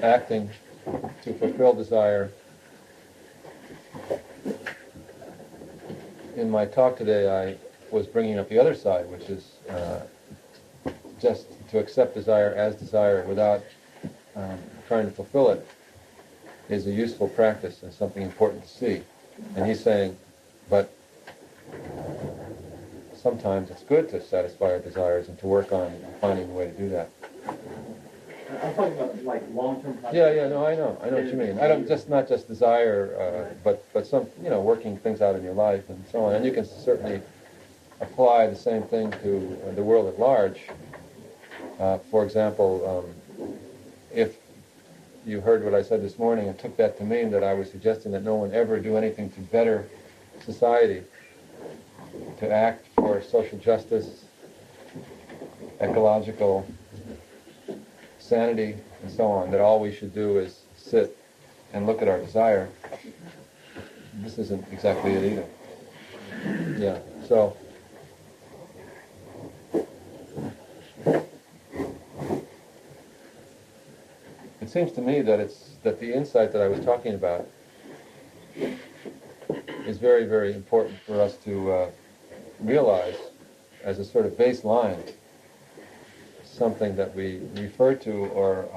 acting to fulfill desire. In my talk today, I was bringing up the other side, which is just to accept desire as desire without trying to fulfill it is a useful practice and something important to see. And he's saying, but sometimes it's good to satisfy our desires and to work on finding a way to do that. I'm talking about like long-term practice. Yeah, no, I know what you mean. I don't not just desire, but some, working things out in your life and so on. And you can certainly apply the same thing to the world at large. For example, if you heard what I said this morning and took that to mean that I was suggesting that no one ever do anything to better society, to act for social justice, ecological sanity, and so on, that all we should do is sit and look at our desire, this isn't exactly it either. Yeah, so it seems to me that the insight that I was talking about is very, very important for us to realize as a sort of baseline, something that we refer to or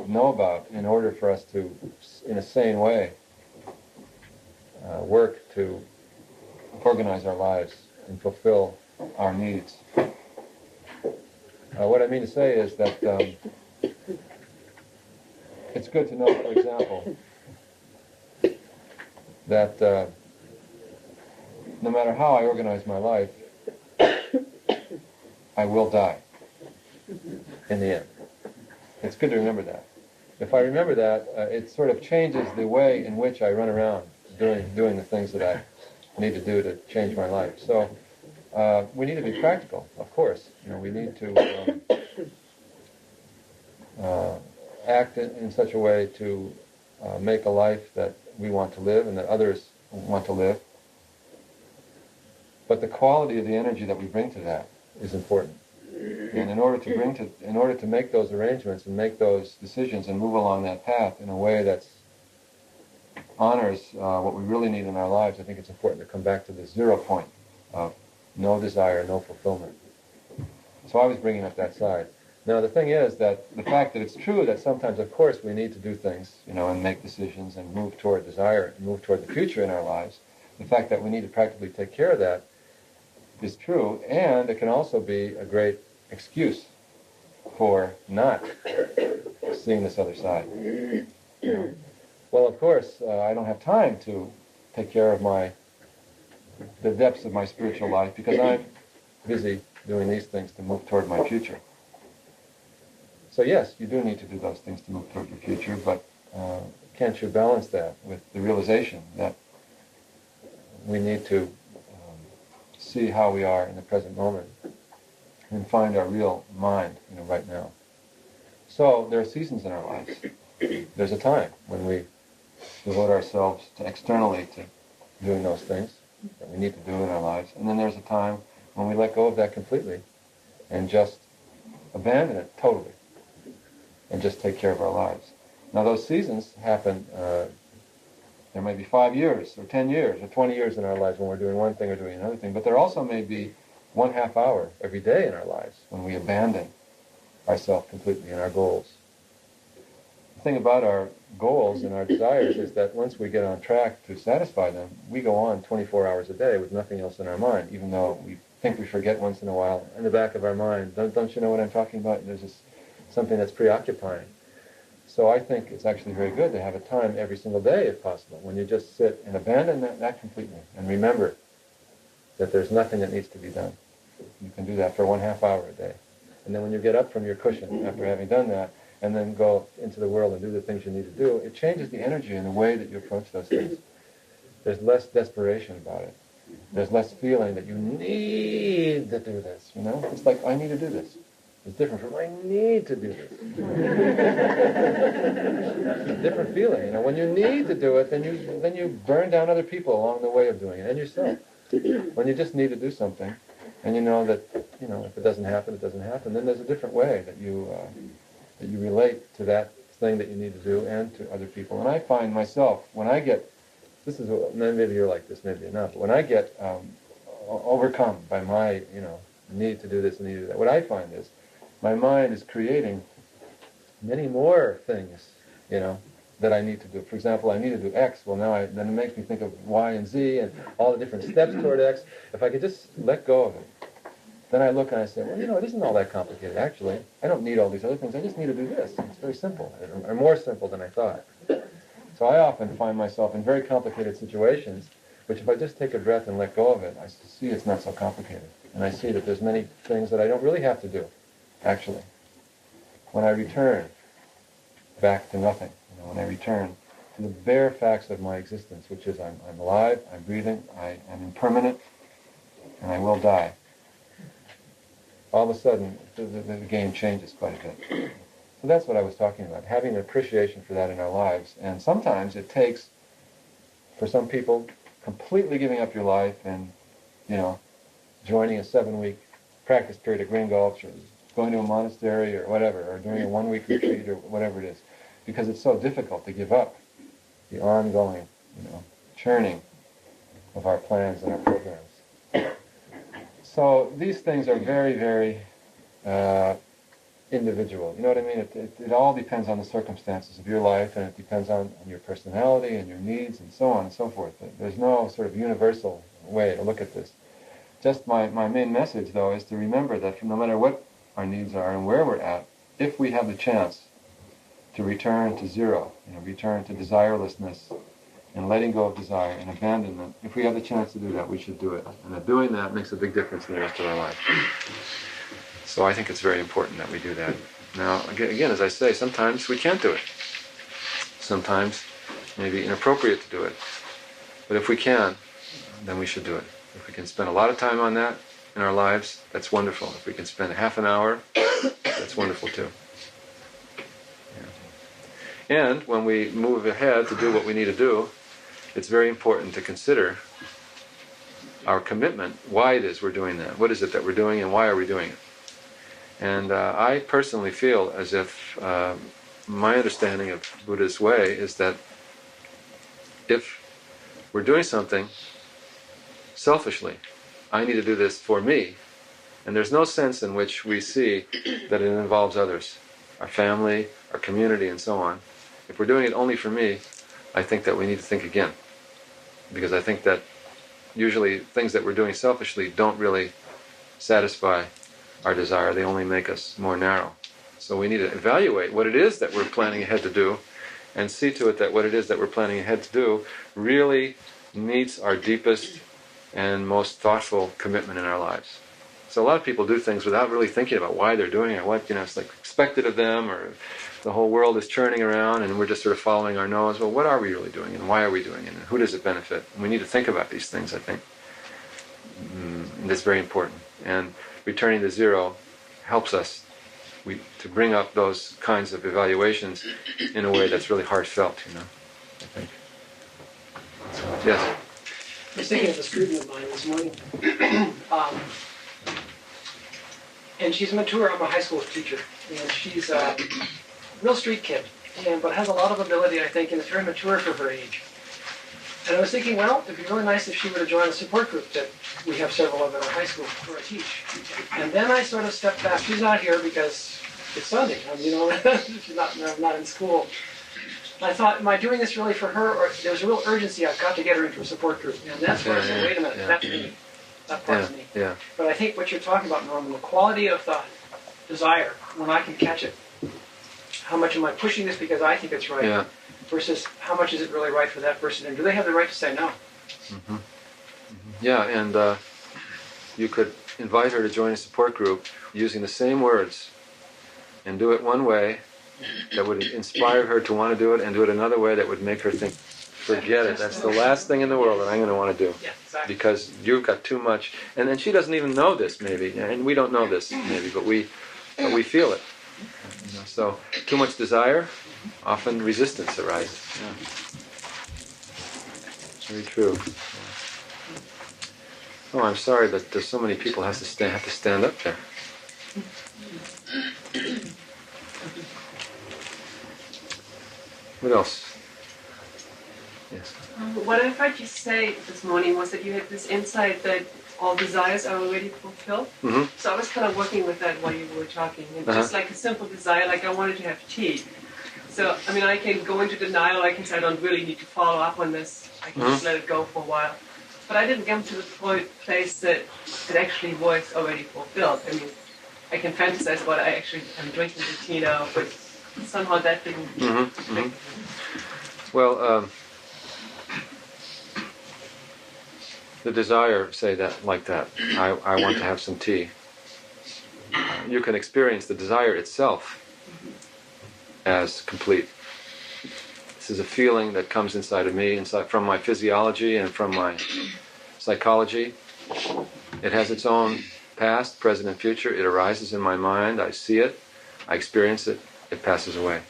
know about in order for us to, in a sane way, work to organize our lives and fulfill our needs. What I mean to say is that it's good to know, for example, that no matter how I organize my life, I will die in the end. It's good to remember that. if I remember that, it sort of changes the way in which I run around doing the things that I need to do to change my life. So we need to be practical, of course. We need to act in such a way to make a life that we want to live and that others want to live. But the quality of the energy that we bring to that is important. And in order to make those arrangements and make those decisions and move along that path in a way that honors what we really need in our lives, I think it's important to come back to the 0 point of no desire, no fulfillment. So I was bringing up that side. Now the thing is that the fact that it's true that sometimes, of course, we need to do things, and make decisions and move toward desire and move toward the future in our lives, the fact that we need to practically take care of that is true, and it can also be a great excuse for not seeing this other side. Well, of course, I don't have time to take care of the depths of my spiritual life because I'm busy doing these things to move toward my future. So yes, you do need to do those things to move toward your future, but can't you balance that with the realization that we need to see how we are in the present moment and find our real mind, right now. So there are seasons in our lives. There's a time when we devote ourselves externally to doing those things that we need to do in our lives, and then there's a time when we let go of that completely and just abandon it totally and just take care of our lives. Now those seasons happen, there may be 5 years or 10 years or 20 years in our lives when we're doing one thing or doing another thing, but there also may be 1/2 hour every day in our lives when we abandon ourselves completely and our goals. The thing about our goals and our desires is that once we get on track to satisfy them, we go on 24 hours a day with nothing else in our mind, even though we think we forget once in a while in the back of our mind. Don't you know what I'm talking about? There's something that's preoccupying. So I think it's actually very good to have a time every single day, if possible, when you just sit and abandon that completely and remember that there's nothing that needs to be done. You can do that for 1/2 hour a day. And then when you get up from your cushion after having done that and then go into the world and do the things you need to do, it changes the energy and the way that you approach those things. There's less desperation about it. There's less feeling that you need to do this, It's like, I need to do this. It's different from, I need to do this. It's a different feeling. When you need to do it, then you burn down other people along the way of doing it, and yourself. When you just need to do something, and you know that, if it doesn't happen, it doesn't happen, then there's a different way that you relate to that thing that you need to do and to other people. And I find myself, when I get, maybe you're like this, maybe you're not, but when I get overcome by my, need to do this and need to do that, what I find is my mind is creating many more things, that I need to do. For example, I need to do X. Well, then it makes me think of Y and Z and all the different steps toward X. If I could just let go of it, then I look and I say, well, it isn't all that complicated, actually. I don't need all these other things. I just need to do this. It's very simple, or more simple than I thought. So I often find myself in very complicated situations, which if I just take a breath and let go of it, I see it's not so complicated. And I see that there's many things that I don't really have to do, actually. When I return back to nothing, when I return to the bare facts of my existence, which is I'm alive, I'm breathing, I am impermanent, and I will die. All of a sudden, the game changes quite a bit. So that's what I was talking about, having an appreciation for that in our lives. And sometimes it takes, for some people, completely giving up your life and, joining a 7-week practice period at Green Gulch, or going to a monastery or whatever, or doing a 1-week retreat or whatever it is, because it's so difficult to give up the ongoing, churning of our plans and our programs. So these things are very, very individual. You know what I mean? It all depends on the circumstances of your life, and it depends on your personality and your needs and so on and so forth. There's no sort of universal way to look at this. Just my main message, though, is to remember that no matter what our needs are and where we're at, if we have the chance to return to zero, return to desirelessness and letting go of desire and abandonment, if we have the chance to do that, we should do it. And that doing that makes a big difference in the rest of our life. So I think it's very important that we do that. Now, again, as I say, sometimes we can't do it. sometimes maybe inappropriate to do it. But if we can, then we should do it. If we can spend a lot of time on that in our lives, that's wonderful. If we can spend a half an hour, that's wonderful too. Yeah. And when we move ahead to do what we need to do, it's very important to consider our commitment, why it is we're doing that. What is it that we're doing and why are we doing it? And I personally feel as if my understanding of Buddha's way is that if we're doing something selfishly, I need to do this for me, and there's no sense in which we see that it involves others, our family, our community, and so on. If we're doing it only for me, I think that we need to think again. Because I think that usually things that we're doing selfishly don't really satisfy our desire. They only make us more narrow. So we need to evaluate what it is that we're planning ahead to do and see to it that what it is that we're planning ahead to do really meets our deepest and most thoughtful commitment in our lives. So a lot of people do things without really thinking about why they're doing it, or what, it's like expected of them, or the whole world is churning around and we're just sort of following our nose. Well, what are we really doing and why are we doing it and who does it benefit? And we need to think about these things, I think. And that's very important. And returning to zero helps us to bring up those kinds of evaluations in a way that's really heartfelt, I think. So, yes? I was thinking of a student of mine this morning. And she's mature. I'm a high school teacher. And she's a real street kid, but has a lot of ability, I think, and is very mature for her age. And I was thinking, well, it'd be really nice if she were to join a support group that we have several of at our high school where I teach. And then I sort of stepped back. She's not here because it's Sunday. She's not in school. I thought, am I doing this really for her? Or there's a real urgency. I've got to get her into a support group. And that's where I said, wait a minute, that's me. That part's me. Yeah. But I think what you're talking about, Norman, the quality of the desire, when I can catch it, how much am I pushing this because I think it's right, versus how much is it really right for that person, and do they have the right to say no? Mm-hmm. Yeah, and you could invite her to join a support group using the same words and do it one way that would inspire her to want to do it, and do it another way that would make her think, forget it, that's the last thing in the world that I'm going to want to do. Yeah, exactly. Because you've got too much, and then she doesn't even know this maybe, and we don't know this maybe, but we feel it. So too much desire, often resistance arises. Yeah. Very true. Oh, I'm sorry that there's so many people have to stand up there. What else? Yes. What I heard you say this morning was that you had this insight that all desires are already fulfilled. Mm-hmm. So I was kind of working with that while you were talking. And just like a simple desire, like I wanted to have tea. So, I can go into denial. I can say I don't really need to follow up on this. I can just let it go for a while. But I didn't get to the place that it actually was already fulfilled. I can fantasize about I actually am drinking the tea now, but somehow that didn't. Mm-hmm. Mm-hmm. Well, the desire, say that like that. I want to have some tea. You can experience the desire itself as complete. This is a feeling that comes inside of me, from my physiology and from my psychology. It has its own past, present, and future. It arises in my mind. I see it. I experience it. It passes away.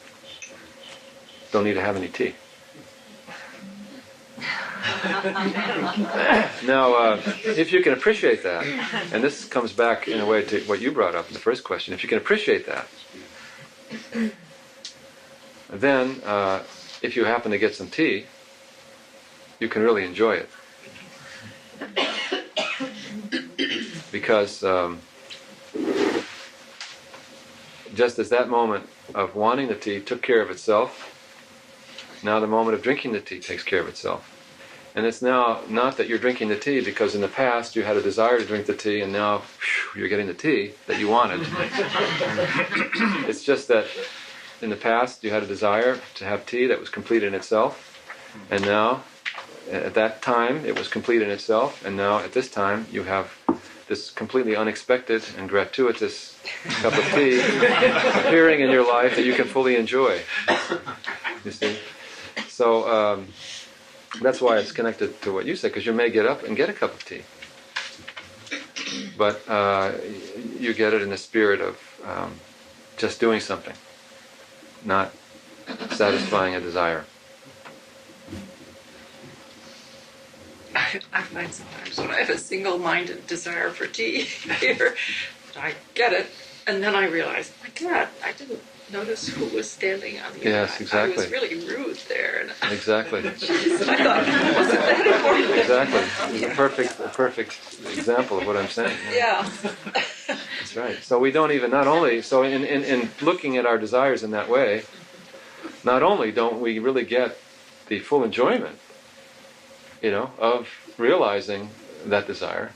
Don't need to have any tea. Now, if you can appreciate that, and this comes back in a way to what you brought up in the first question, if you can appreciate that, then if you happen to get some tea, you can really enjoy it. Because just as that moment of wanting the tea took care of itself, now the moment of drinking the tea takes care of itself. And it's now not that you're drinking the tea because in the past you had a desire to drink the tea and now you're getting the tea that you wanted. It's just that in the past you had a desire to have tea that was complete in itself, and now at that time it was complete in itself, and now at this time you have this completely unexpected and gratuitous cup of tea appearing in your life that you can fully enjoy. You see? So that's why it's connected to what you said, because you may get up and get a cup of tea. But you get it in the spirit of just doing something, not satisfying a desire. I find sometimes when I have a single-minded desire for tea here, I get it, and then I realize, my God, I didn't notice who was standing on the other Yes, side. exactly. I was really rude there. And Exactly. Jeez, and I thought, wasn't that important? Exactly. It's a perfect example of what I'm saying. Yeah. That's right. So we don't even, not only, so in looking at our desires in that way, not only don't we really get the full enjoyment, of realizing that desire,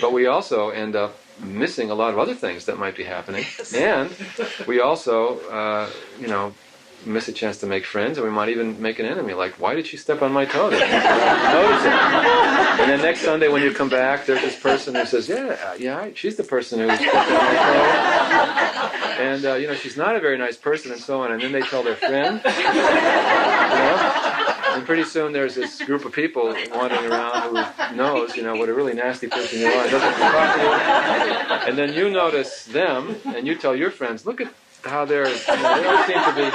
but we also end up missing a lot of other things that might be happening. Yes. And we also, miss a chance to make friends, and we might even make an enemy. Like, why did she step on my toe? Notice it. And then next Sunday when you come back, there's this person who says, yeah, she's the person who stepped on my toe. And, she's not a very nice person and so on. And then they tell their friend, and pretty soon there's this group of people wandering around who knows, what a really nasty person you are, doesn't talk to you. And then you notice them, and you tell your friends, look at how they don't seem to be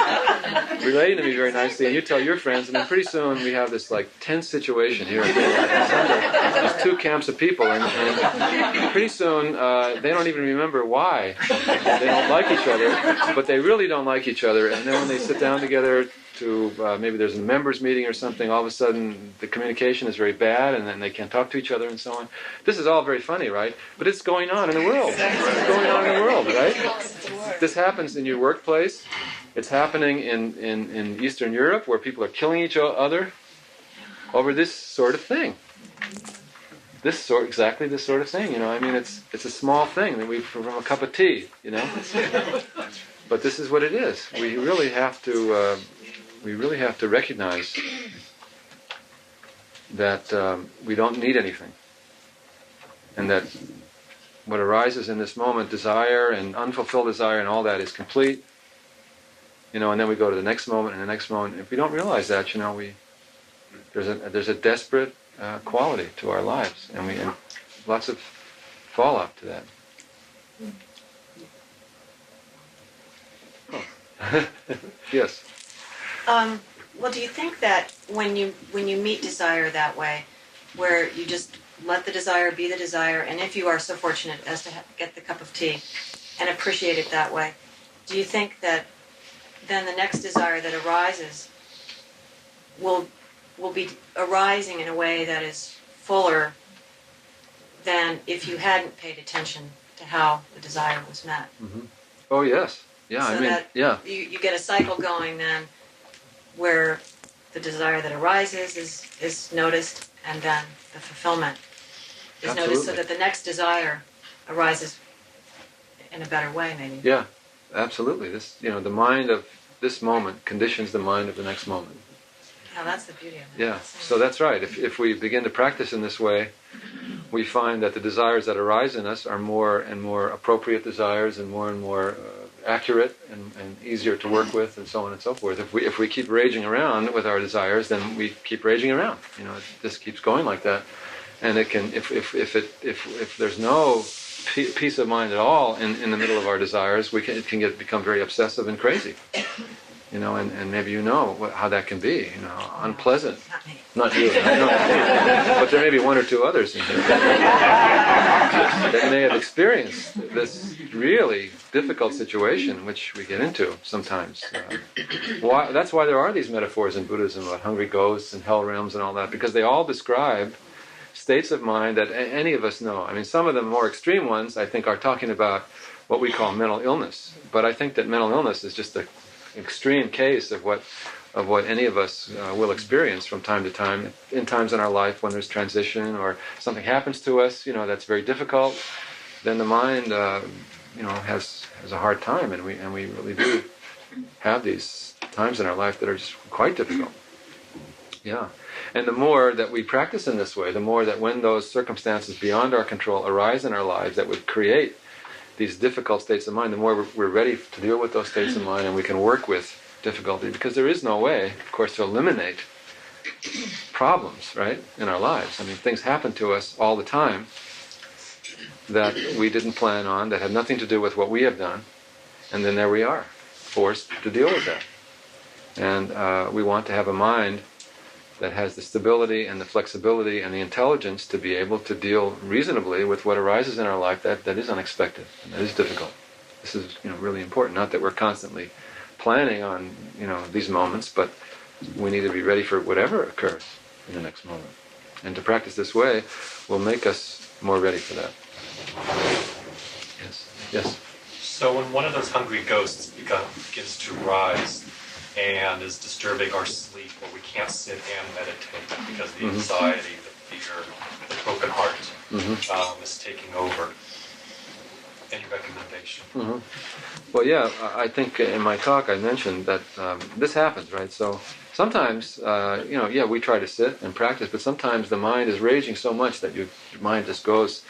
relating to me very nicely, and you tell your friends, and then pretty soon we have this tense situation here on Sunday. There's two camps of people, and pretty soon they don't even remember why they don't like each other, but they really don't like each other. And then when they sit down together to maybe there's a members meeting or something, all of a sudden the communication is very bad, and then they can't talk to each other and so on. This is all very funny, right? But it's going on in the world. It's going on in the world, right? This happens in your workplace. It's happening in Eastern Europe, where people are killing each other over this sort of thing. Exactly this sort of thing. It's a small thing from a cup of tea. But this is what it is. We really have to recognize that we don't need anything, and that what arises in this moment, desire and unfulfilled desire and all that, is complete. And then we go to the next moment and the next moment. If we don't realize that, there's a desperate quality to our lives, and lots of fallout to that. Oh. Yes. Well, do you think that when you meet desire that way, where you just let the desire be the desire, and if you are so fortunate as to get the cup of tea and appreciate it that way, do you think that then the next desire that arises will be arising in a way that is fuller than if you hadn't paid attention to how the desire was met? Mm-hmm. Oh, yes. Yeah, So you get a cycle going then where the desire that arises is noticed, and then the fulfillment is noticed, so that the next desire arises in a better way, maybe. Yeah, absolutely. This, the mind of this moment conditions the mind of the next moment. Yeah, that's the beauty of it. Yeah, so that's right. If we begin to practice in this way, we find that the desires that arise in us are more and more appropriate desires, and more accurate and easier to work with, and so on and so forth. If we keep raging around with our desires, then we keep raging around. This keeps going like that, and it can if there's no peace of mind at all in the middle of our desires, it can become very obsessive and crazy. And maybe how that can be, unpleasant. Not me. Not you, but there may be one or two others in here that may have experienced this really difficult situation which we get into sometimes. That's why there are these metaphors in Buddhism about hungry ghosts and hell realms and all that, because they all describe states of mind that any of us know. Some of the more extreme ones, I think, are talking about what we call mental illness. But I think that mental illness is just an extreme case of what any of us will experience from time to time, in times in our life when there's transition or something happens to us, that's very difficult. Then the mind, has a hard time, and we really do have these times in our life that are just quite difficult. Yeah. And the more that we practice in this way, the more that when those circumstances beyond our control arise in our lives that would create these difficult states of mind, the more we're ready to deal with those states of mind, and we can work with difficulty, because there is no way, of course, to eliminate problems, right, in our lives. I mean, things happen to us all the time that we didn't plan on, that had nothing to do with what we have done, and then there we are, forced to deal with that. And we want to have a mind that has the stability and the flexibility and the intelligence to be able to deal reasonably with what arises in our life that is unexpected and that is difficult. This is, really important. Not that we're constantly planning on, these moments, but we need to be ready for whatever occurs in the next moment. And to practice this way will make us more ready for that. Yes. So when one of those hungry ghosts begins to rise and is disturbing our sleep, or we can't sit and meditate because the anxiety, the fear, the broken heart is taking over, any recommendation? Well, yeah, I think in my talk I mentioned that this happens, right? So sometimes, we try to sit and practice, but sometimes the mind is raging so much that your mind just goes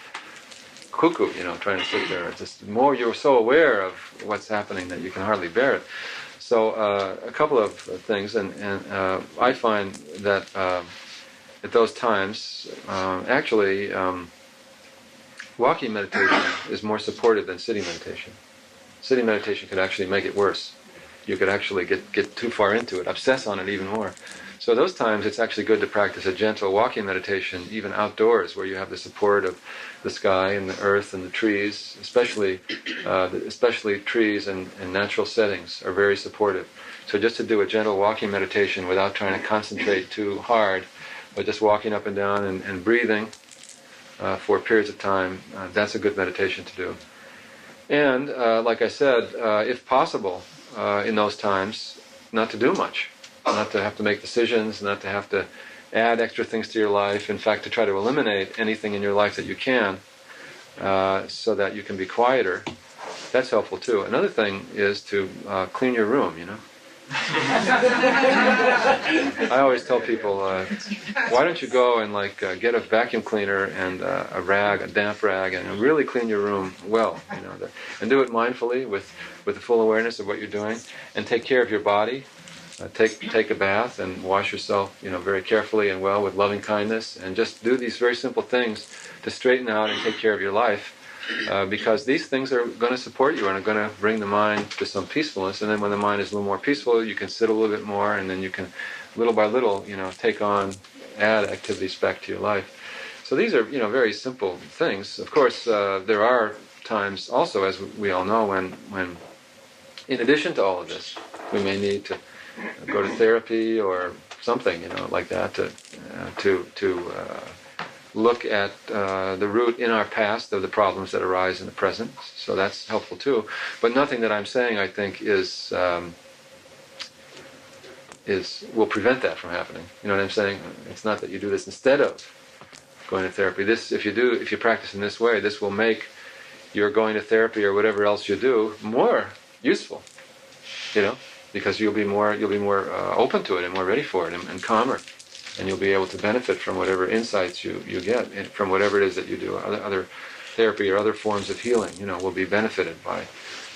cuckoo, trying to sit there. It's just more, you're so aware of what's happening that you can hardly bear it. So a couple of things, and I find that at those times, actually, walking meditation is more supportive than sitting meditation. Sitting meditation could actually make it worse. You could actually get too far into it, obsess on it even more. So those times it's actually good to practice a gentle walking meditation, even outdoors, where you have the support of the sky and the earth and the trees, especially trees and natural settings are very supportive. So just to do a gentle walking meditation without trying to concentrate too hard, but just walking up and down and breathing for periods of time, that's a good meditation to do. And like I said, if possible, in those times, not to do much, not to have to make decisions, not to have to add extra things to your life. In fact, to try to eliminate anything in your life that you can, so that you can be quieter. That's helpful too. Another thing is to clean your room. I always tell people, why don't you go and get a vacuum cleaner and a damp rag, and really clean your room well, and do it mindfully with the full awareness of what you're doing, and take care of your body. Take a bath and wash yourself, very carefully and well with loving kindness, and just do these very simple things to straighten out and take care of your life, because these things are going to support you and are going to bring the mind to some peacefulness. And then when the mind is a little more peaceful, you can sit a little bit more, and then you can, little by little, add activities back to your life. So these are, very simple things. Of course, there are times also, as we all know, when in addition to all of this, we may need to go to therapy or something, like that, to look at the root in our past of the problems that arise in the present. So that's helpful too. But nothing that I'm saying, I think, will prevent that from happening. You know what I'm saying? It's not that you do this instead of going to therapy. This, if you practice in this way, this will make your going to therapy or whatever else you do more useful. Because you'll be more open to it and more ready for it and calmer, and you'll be able to benefit from whatever insights you get from whatever it is that you do. Other therapy or other forms of healing, will be benefited by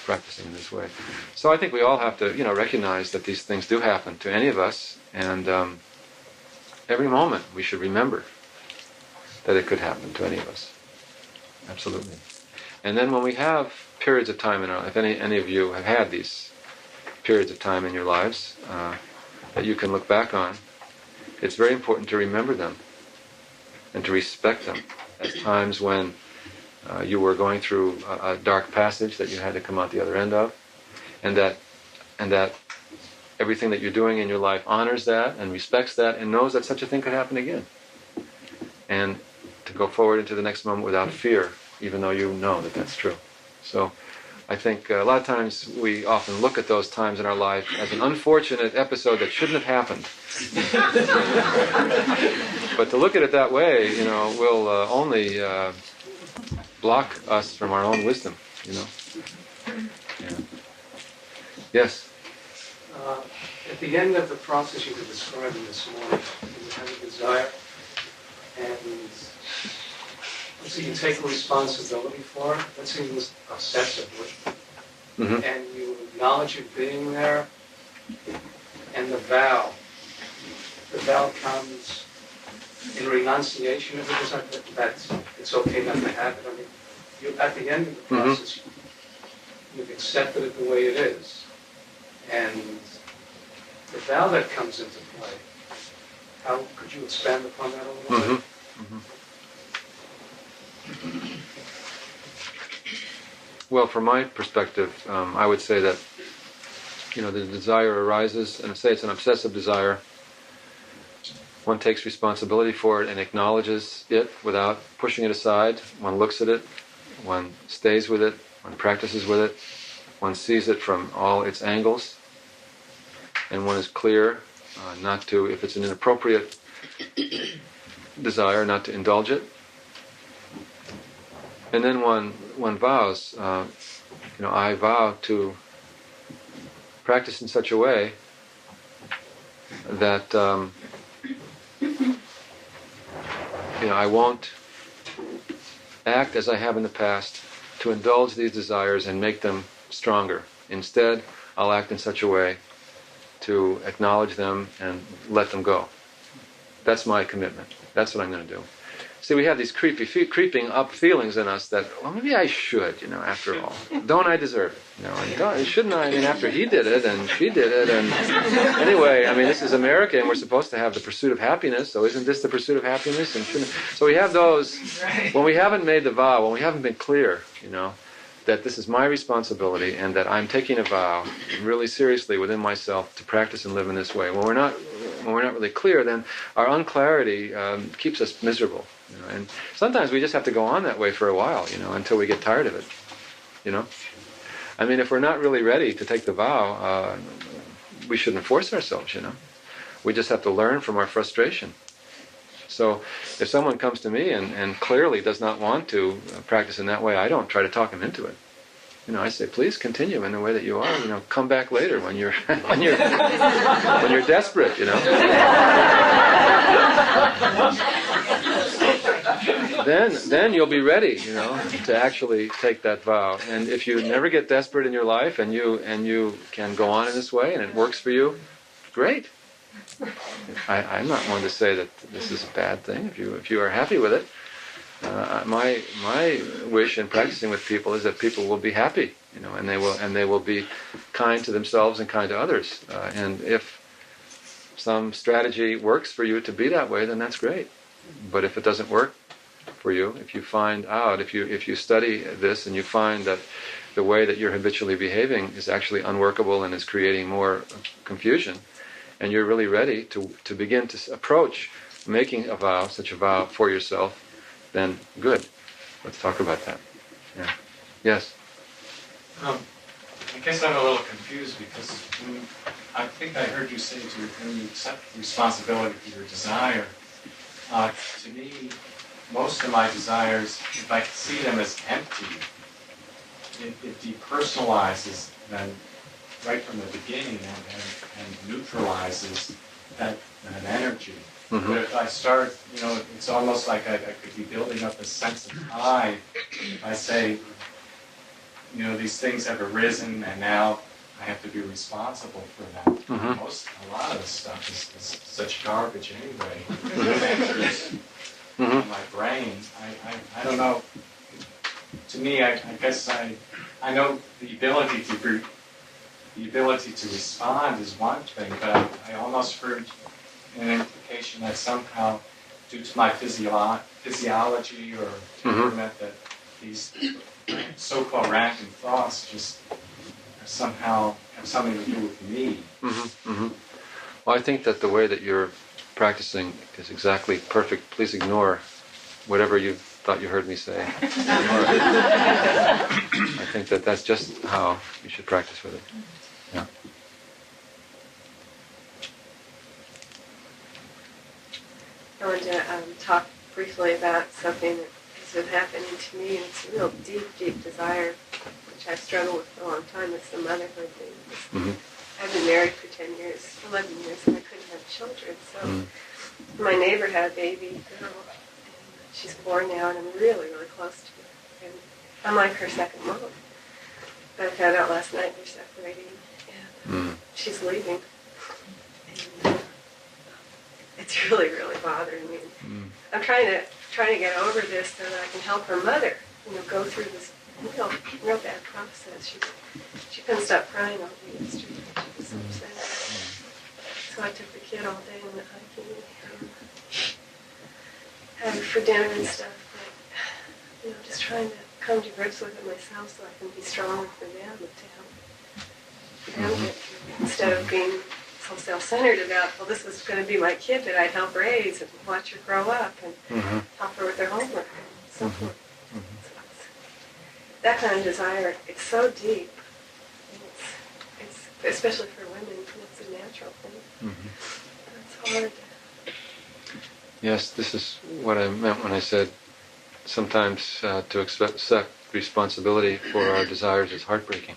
practicing in this way. So I think we all have to, recognize that these things do happen to any of us, and every moment we should remember that it could happen to any of us. Absolutely. And then when we have periods of time in our life, if any of you have had these periods of time in your lives that you can look back on, it's very important to remember them and to respect them as times when you were going through a dark passage that you had to come out the other end of, and that everything that you're doing in your life honors that and respects that and knows that such a thing could happen again, and to go forward into the next moment without fear, even though you know that that's true. So I think a lot of times we often look at those times in our life as an unfortunate episode that shouldn't have happened. But to look at it that way, will only block us from our own wisdom, Yeah. Yes? At the end of the process you were describing this morning, you have a desire, and so you take responsibility for it. That seems obsessively. And you acknowledge it being there, and the vow comes in renunciation of the desire that it's okay not to have it. I mean, you, at the end of the process, you've accepted it the way it is. And the vow that comes into play, how could you expand upon that a little bit? Well, from my perspective, I would say that, the desire arises, and say it's an obsessive desire. One takes responsibility for it and acknowledges it without pushing it aside. One looks at it, one stays with it, one practices with it, one sees it from all its angles, and one is clear not to, if it's an inappropriate desire, not to indulge it. And then one vows, I vow to practice in such a way that I won't act as I have in the past to indulge these desires and make them stronger. Instead, I'll act in such a way to acknowledge them and let them go. That's my commitment. That's what I'm going to do. See, we have these creeping up feelings in us that, well, maybe I should, after all. Don't I deserve it? And shouldn't I? I mean, after he did it and she did it, and anyway, I mean, this is America, and we're supposed to have the pursuit of happiness. So isn't this the pursuit of happiness? And so we have those when we haven't made the vow, when we haven't been clear, that this is my responsibility and that I'm taking a vow really seriously within myself to practice and live in this way. When we're not really clear, then our unclarity keeps us miserable. And sometimes we just have to go on that way for a while, until we get tired of it. I mean, if we're not really ready to take the vow, we shouldn't force ourselves. We just have to learn from our frustration. So if someone comes to me and clearly does not want to practice in that way, I don't try to talk him into it. I say, please continue in the way that you are. Come back later when you're when you're desperate. Then you'll be ready, to actually take that vow. And if you never get desperate in your life and you can go on in this way and it works for you, great. I'm not one to say that this is a bad thing. If you are happy with it, my wish in practicing with people is that people will be happy, and they will be kind to themselves and kind to others. And if some strategy works for you to be that way, then that's great. But if it doesn't work for you, if you find out, if you study this and you find that the way that you're habitually behaving is actually unworkable and is creating more confusion, and you're really ready to begin to approach making a vow, such a vow for yourself, then good. Let's talk about that. Yeah. Yes? I guess I'm a little confused because I think I heard you say when you accept responsibility for your desire, to me, most of my desires, if I see them as empty, it depersonalizes them right from the beginning and neutralizes that energy. Mm-hmm. But if I start, it's almost like I could be building up a sense of I. If I say, these things have arisen and now I have to be responsible for them. Mm-hmm. A lot of this stuff is such garbage anyway. It enters in my brain. I don't know. To me, I guess I know the ability to respond is one thing, but I almost heard an implication that somehow, due to my physiology or temperament, that these so-called random thoughts just somehow have something to do with me. Well, I think that the way that you're practicing is exactly perfect. Please ignore whatever you thought you heard me say. I think that that's just how you should practice with it. Yeah. I wanted to talk briefly about something that has been happening to me, and it's a real deep, deep desire, which I've struggled with for a long time. It's the motherhood thing. I've been married for 10 years, 11 years, and I couldn't have children. So my neighbor had a baby girl, and she's 4 now, and I'm really, really close to her. And I'm like her second mom. But I found out last night they're separating. And she's leaving. And, it's really, really bothering me. I'm trying to get over this so that I can help her mother, go through this real bad process. She couldn't stop crying all day yesterday. She was so upset. So I took the kid all day and went hiking, had her for dinner and stuff. But, just trying to come to grips with it myself so I can be stronger for them to help them get through it. Instead of being so self-centered about, well, this was going to be my kid that I'd help raise and watch her grow up and help her with her homework and so forth. That kind of desire, it's so deep. It's especially for women, it's a natural thing. It's hard. Yes, this is what I meant when I said sometimes to accept responsibility for our desires is heartbreaking,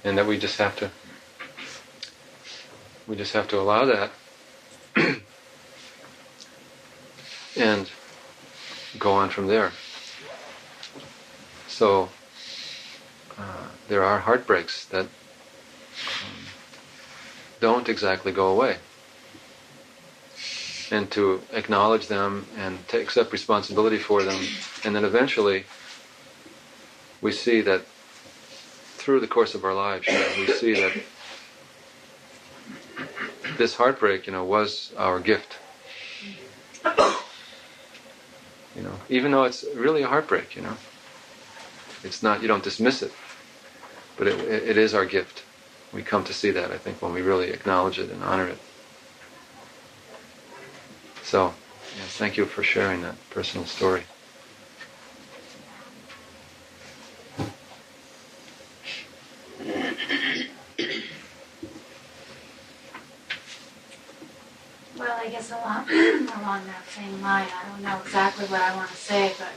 and that we just have to allow that and go on from there. So there are heartbreaks that don't exactly go away. And to acknowledge them and to accept responsibility for them, and then eventually we see that through the course of our lives, we see that this heartbreak, was our gift. Even though it's really a heartbreak, it's not. You don't dismiss it, but it is our gift. We come to see that, I think, when we really acknowledge it and honor it. So, yes, thank you for sharing that personal story. Well, I guess along that same line, I don't know exactly what I want to say, but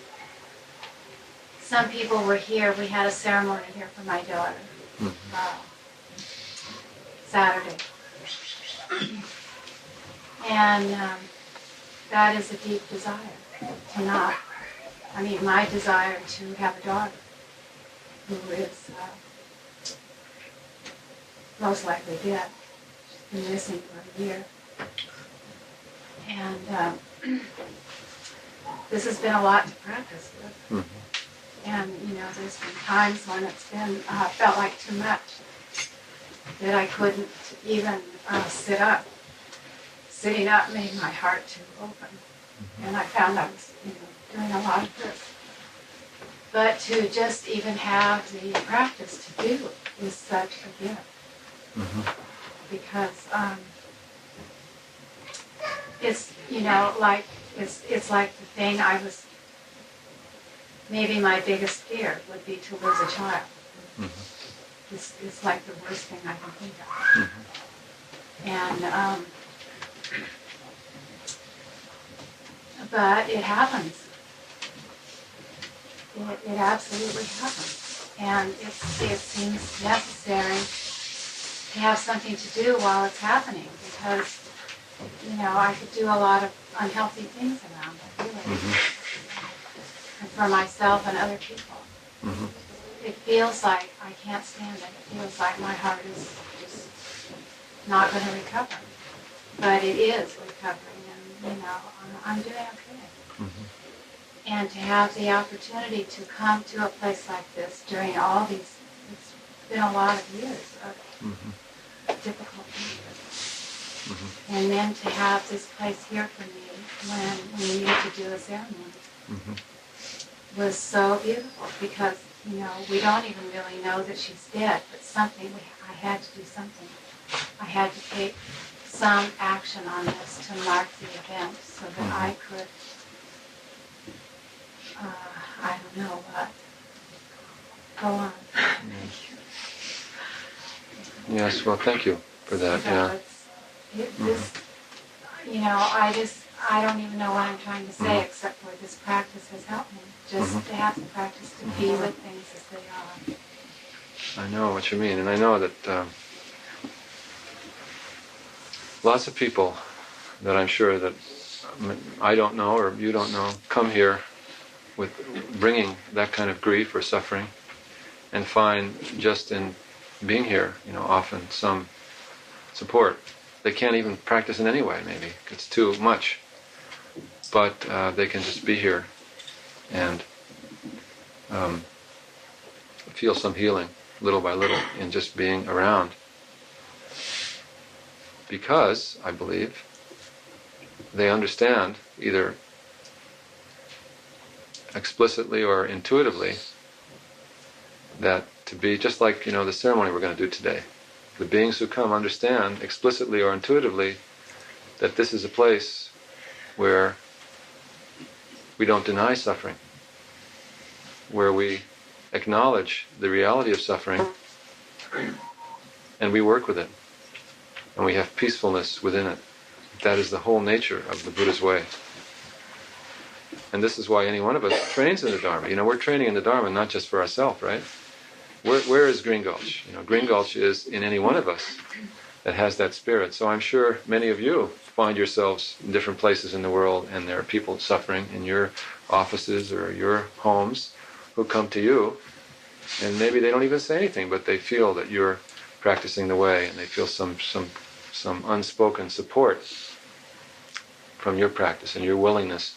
some people were here. We had a ceremony here for my daughter Saturday. And that is a deep desire my desire to have a daughter who is most likely dead. She's been missing for a year. And this has been a lot to practice with. And, there's been times when it's been, felt like too much, that I couldn't even sit up. Sitting up made my heart too open. And I found I was, doing a lot of this. But to just even have the practice to do is such a gift. Because it's, it's like the thing maybe my biggest fear would be to lose a child. It's like the worst thing I can think of. And, but it happens. It absolutely happens. And it seems necessary to have something to do while it's happening, because, I could do a lot of unhealthy things around it, really. And for myself and other people. It feels like I can't stand it. It feels like my heart is just not going to recover. But it is recovering, and, I'm doing okay. And to have the opportunity to come to a place like this during all these, it's been a lot of years of difficult things. And then to have this place here for me when we needed to do a ceremony was so beautiful, because, we don't even really know that she's dead, but I had to do something. I had to take some action on this to mark the event so that I could, I don't know what, go on. Yes, well, thank you for that. I don't even know what I'm trying to say, except for this practice has helped me. Just to have the practice to be with things as they are. I know what you mean, and I know that lots of people that I'm sure that I don't know or you don't know come here with bringing that kind of grief or suffering, and find just in being here, often some support. They can't even practice in any way, maybe. It's too much. But they can just be here and feel some healing, little by little, in just being around. Because, I believe, they understand, either explicitly or intuitively, that to be just like, the ceremony we're going to do today. The beings who come understand explicitly or intuitively that this is a place where we don't deny suffering, where we acknowledge the reality of suffering and we work with it, and we have peacefulness within it. That is the whole nature of the Buddha's way. And this is why any one of us trains in the Dharma. We're training in the Dharma not just for ourselves, right? Where is Green Gulch? Green Gulch is in any one of us that has that spirit. So I'm sure many of you find yourselves in different places in the world, and there are people suffering in your offices or your homes who come to you, and maybe they don't even say anything, but they feel that you're practicing the way, and they feel some unspoken support from your practice and your willingness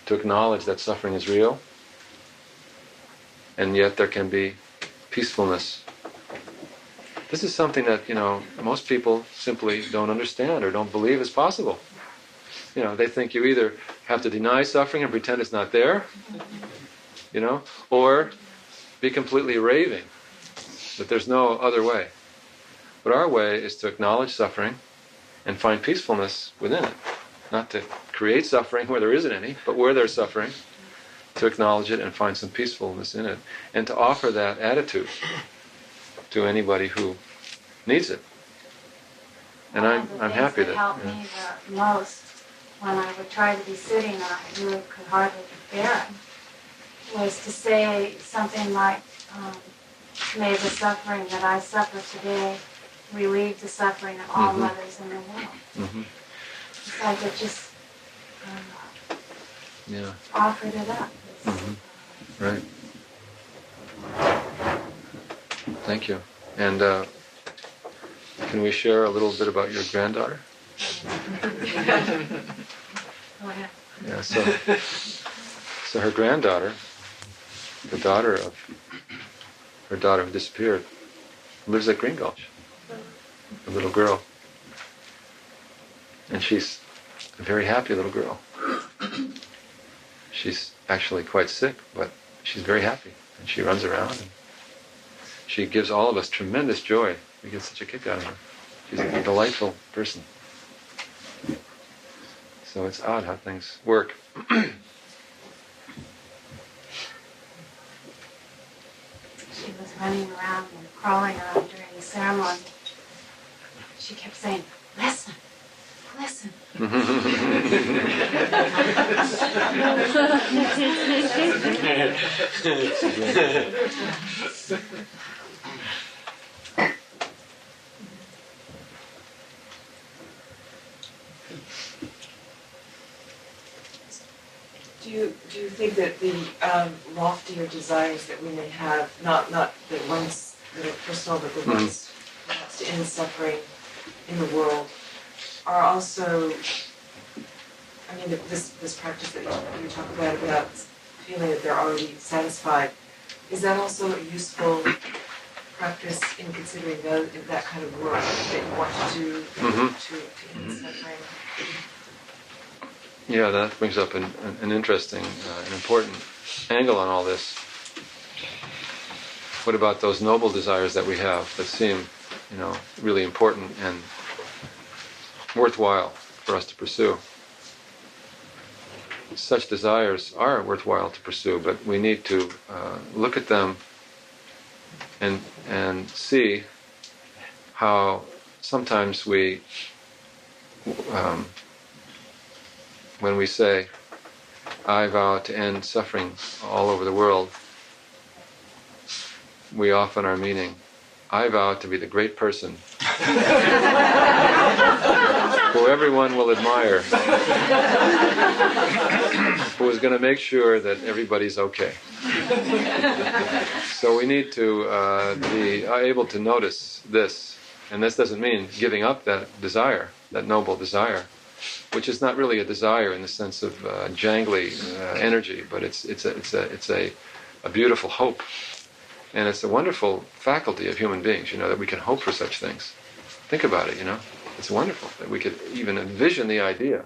to acknowledge that suffering is real, and yet there can be peacefulness. This is something that, most people simply don't understand or don't believe is possible. They think you either have to deny suffering and pretend it's not there, or be completely raving that there's no other way. But our way is to acknowledge suffering and find peacefulness within it. Not to create suffering where there isn't any, but where there's suffering, to acknowledge it and find some peacefulness in it, and to offer that attitude to anybody who needs it. And I'm happy that. Helped me the most when I would try to be sitting and I really could hardly bear it, was to say something like, may the suffering that I suffer today relieve the suffering of all mothers in the world. Mm-hmm. So I could just offered it up. Right. Thank you. And can we share a little bit about your granddaughter? Go ahead. Yeah. So her granddaughter, the daughter of her daughter who disappeared, lives at Green Gulch. A little girl. And she's a very happy little girl. She's actually quite sick, but she's very happy. And she runs around and she gives all of us tremendous joy. We get such a kick out of her. She's a delightful person. So it's odd how things work. She was running around and crawling around during the ceremony. She kept saying, listen, listen. Do you think that the loftier desires that we may have, not the ones that are personal, but the ones perhaps to end suffering in the world, are also, I mean, this practice that you talk about feeling that they're already satisfied, is that also a useful practice in considering that kind of work that you want to do to end suffering? Yeah, that brings up an interesting, an important angle on all this. What about those noble desires that we have that seem, really important and worthwhile for us to pursue? Such desires are worthwhile to pursue, but we need to look at them and see how sometimes we when we say, I vow to end suffering all over the world, we often are meaning, I vow to be the great person who everyone will admire, who is going to make sure that everybody's okay. So we need to be able to notice this. And this doesn't mean giving up that desire, that noble desire, which is not really a desire in the sense of jangly energy, but it's a beautiful hope. And it's a wonderful faculty of human beings, that we can hope for such things. Think about it, It's wonderful that we could even envision the idea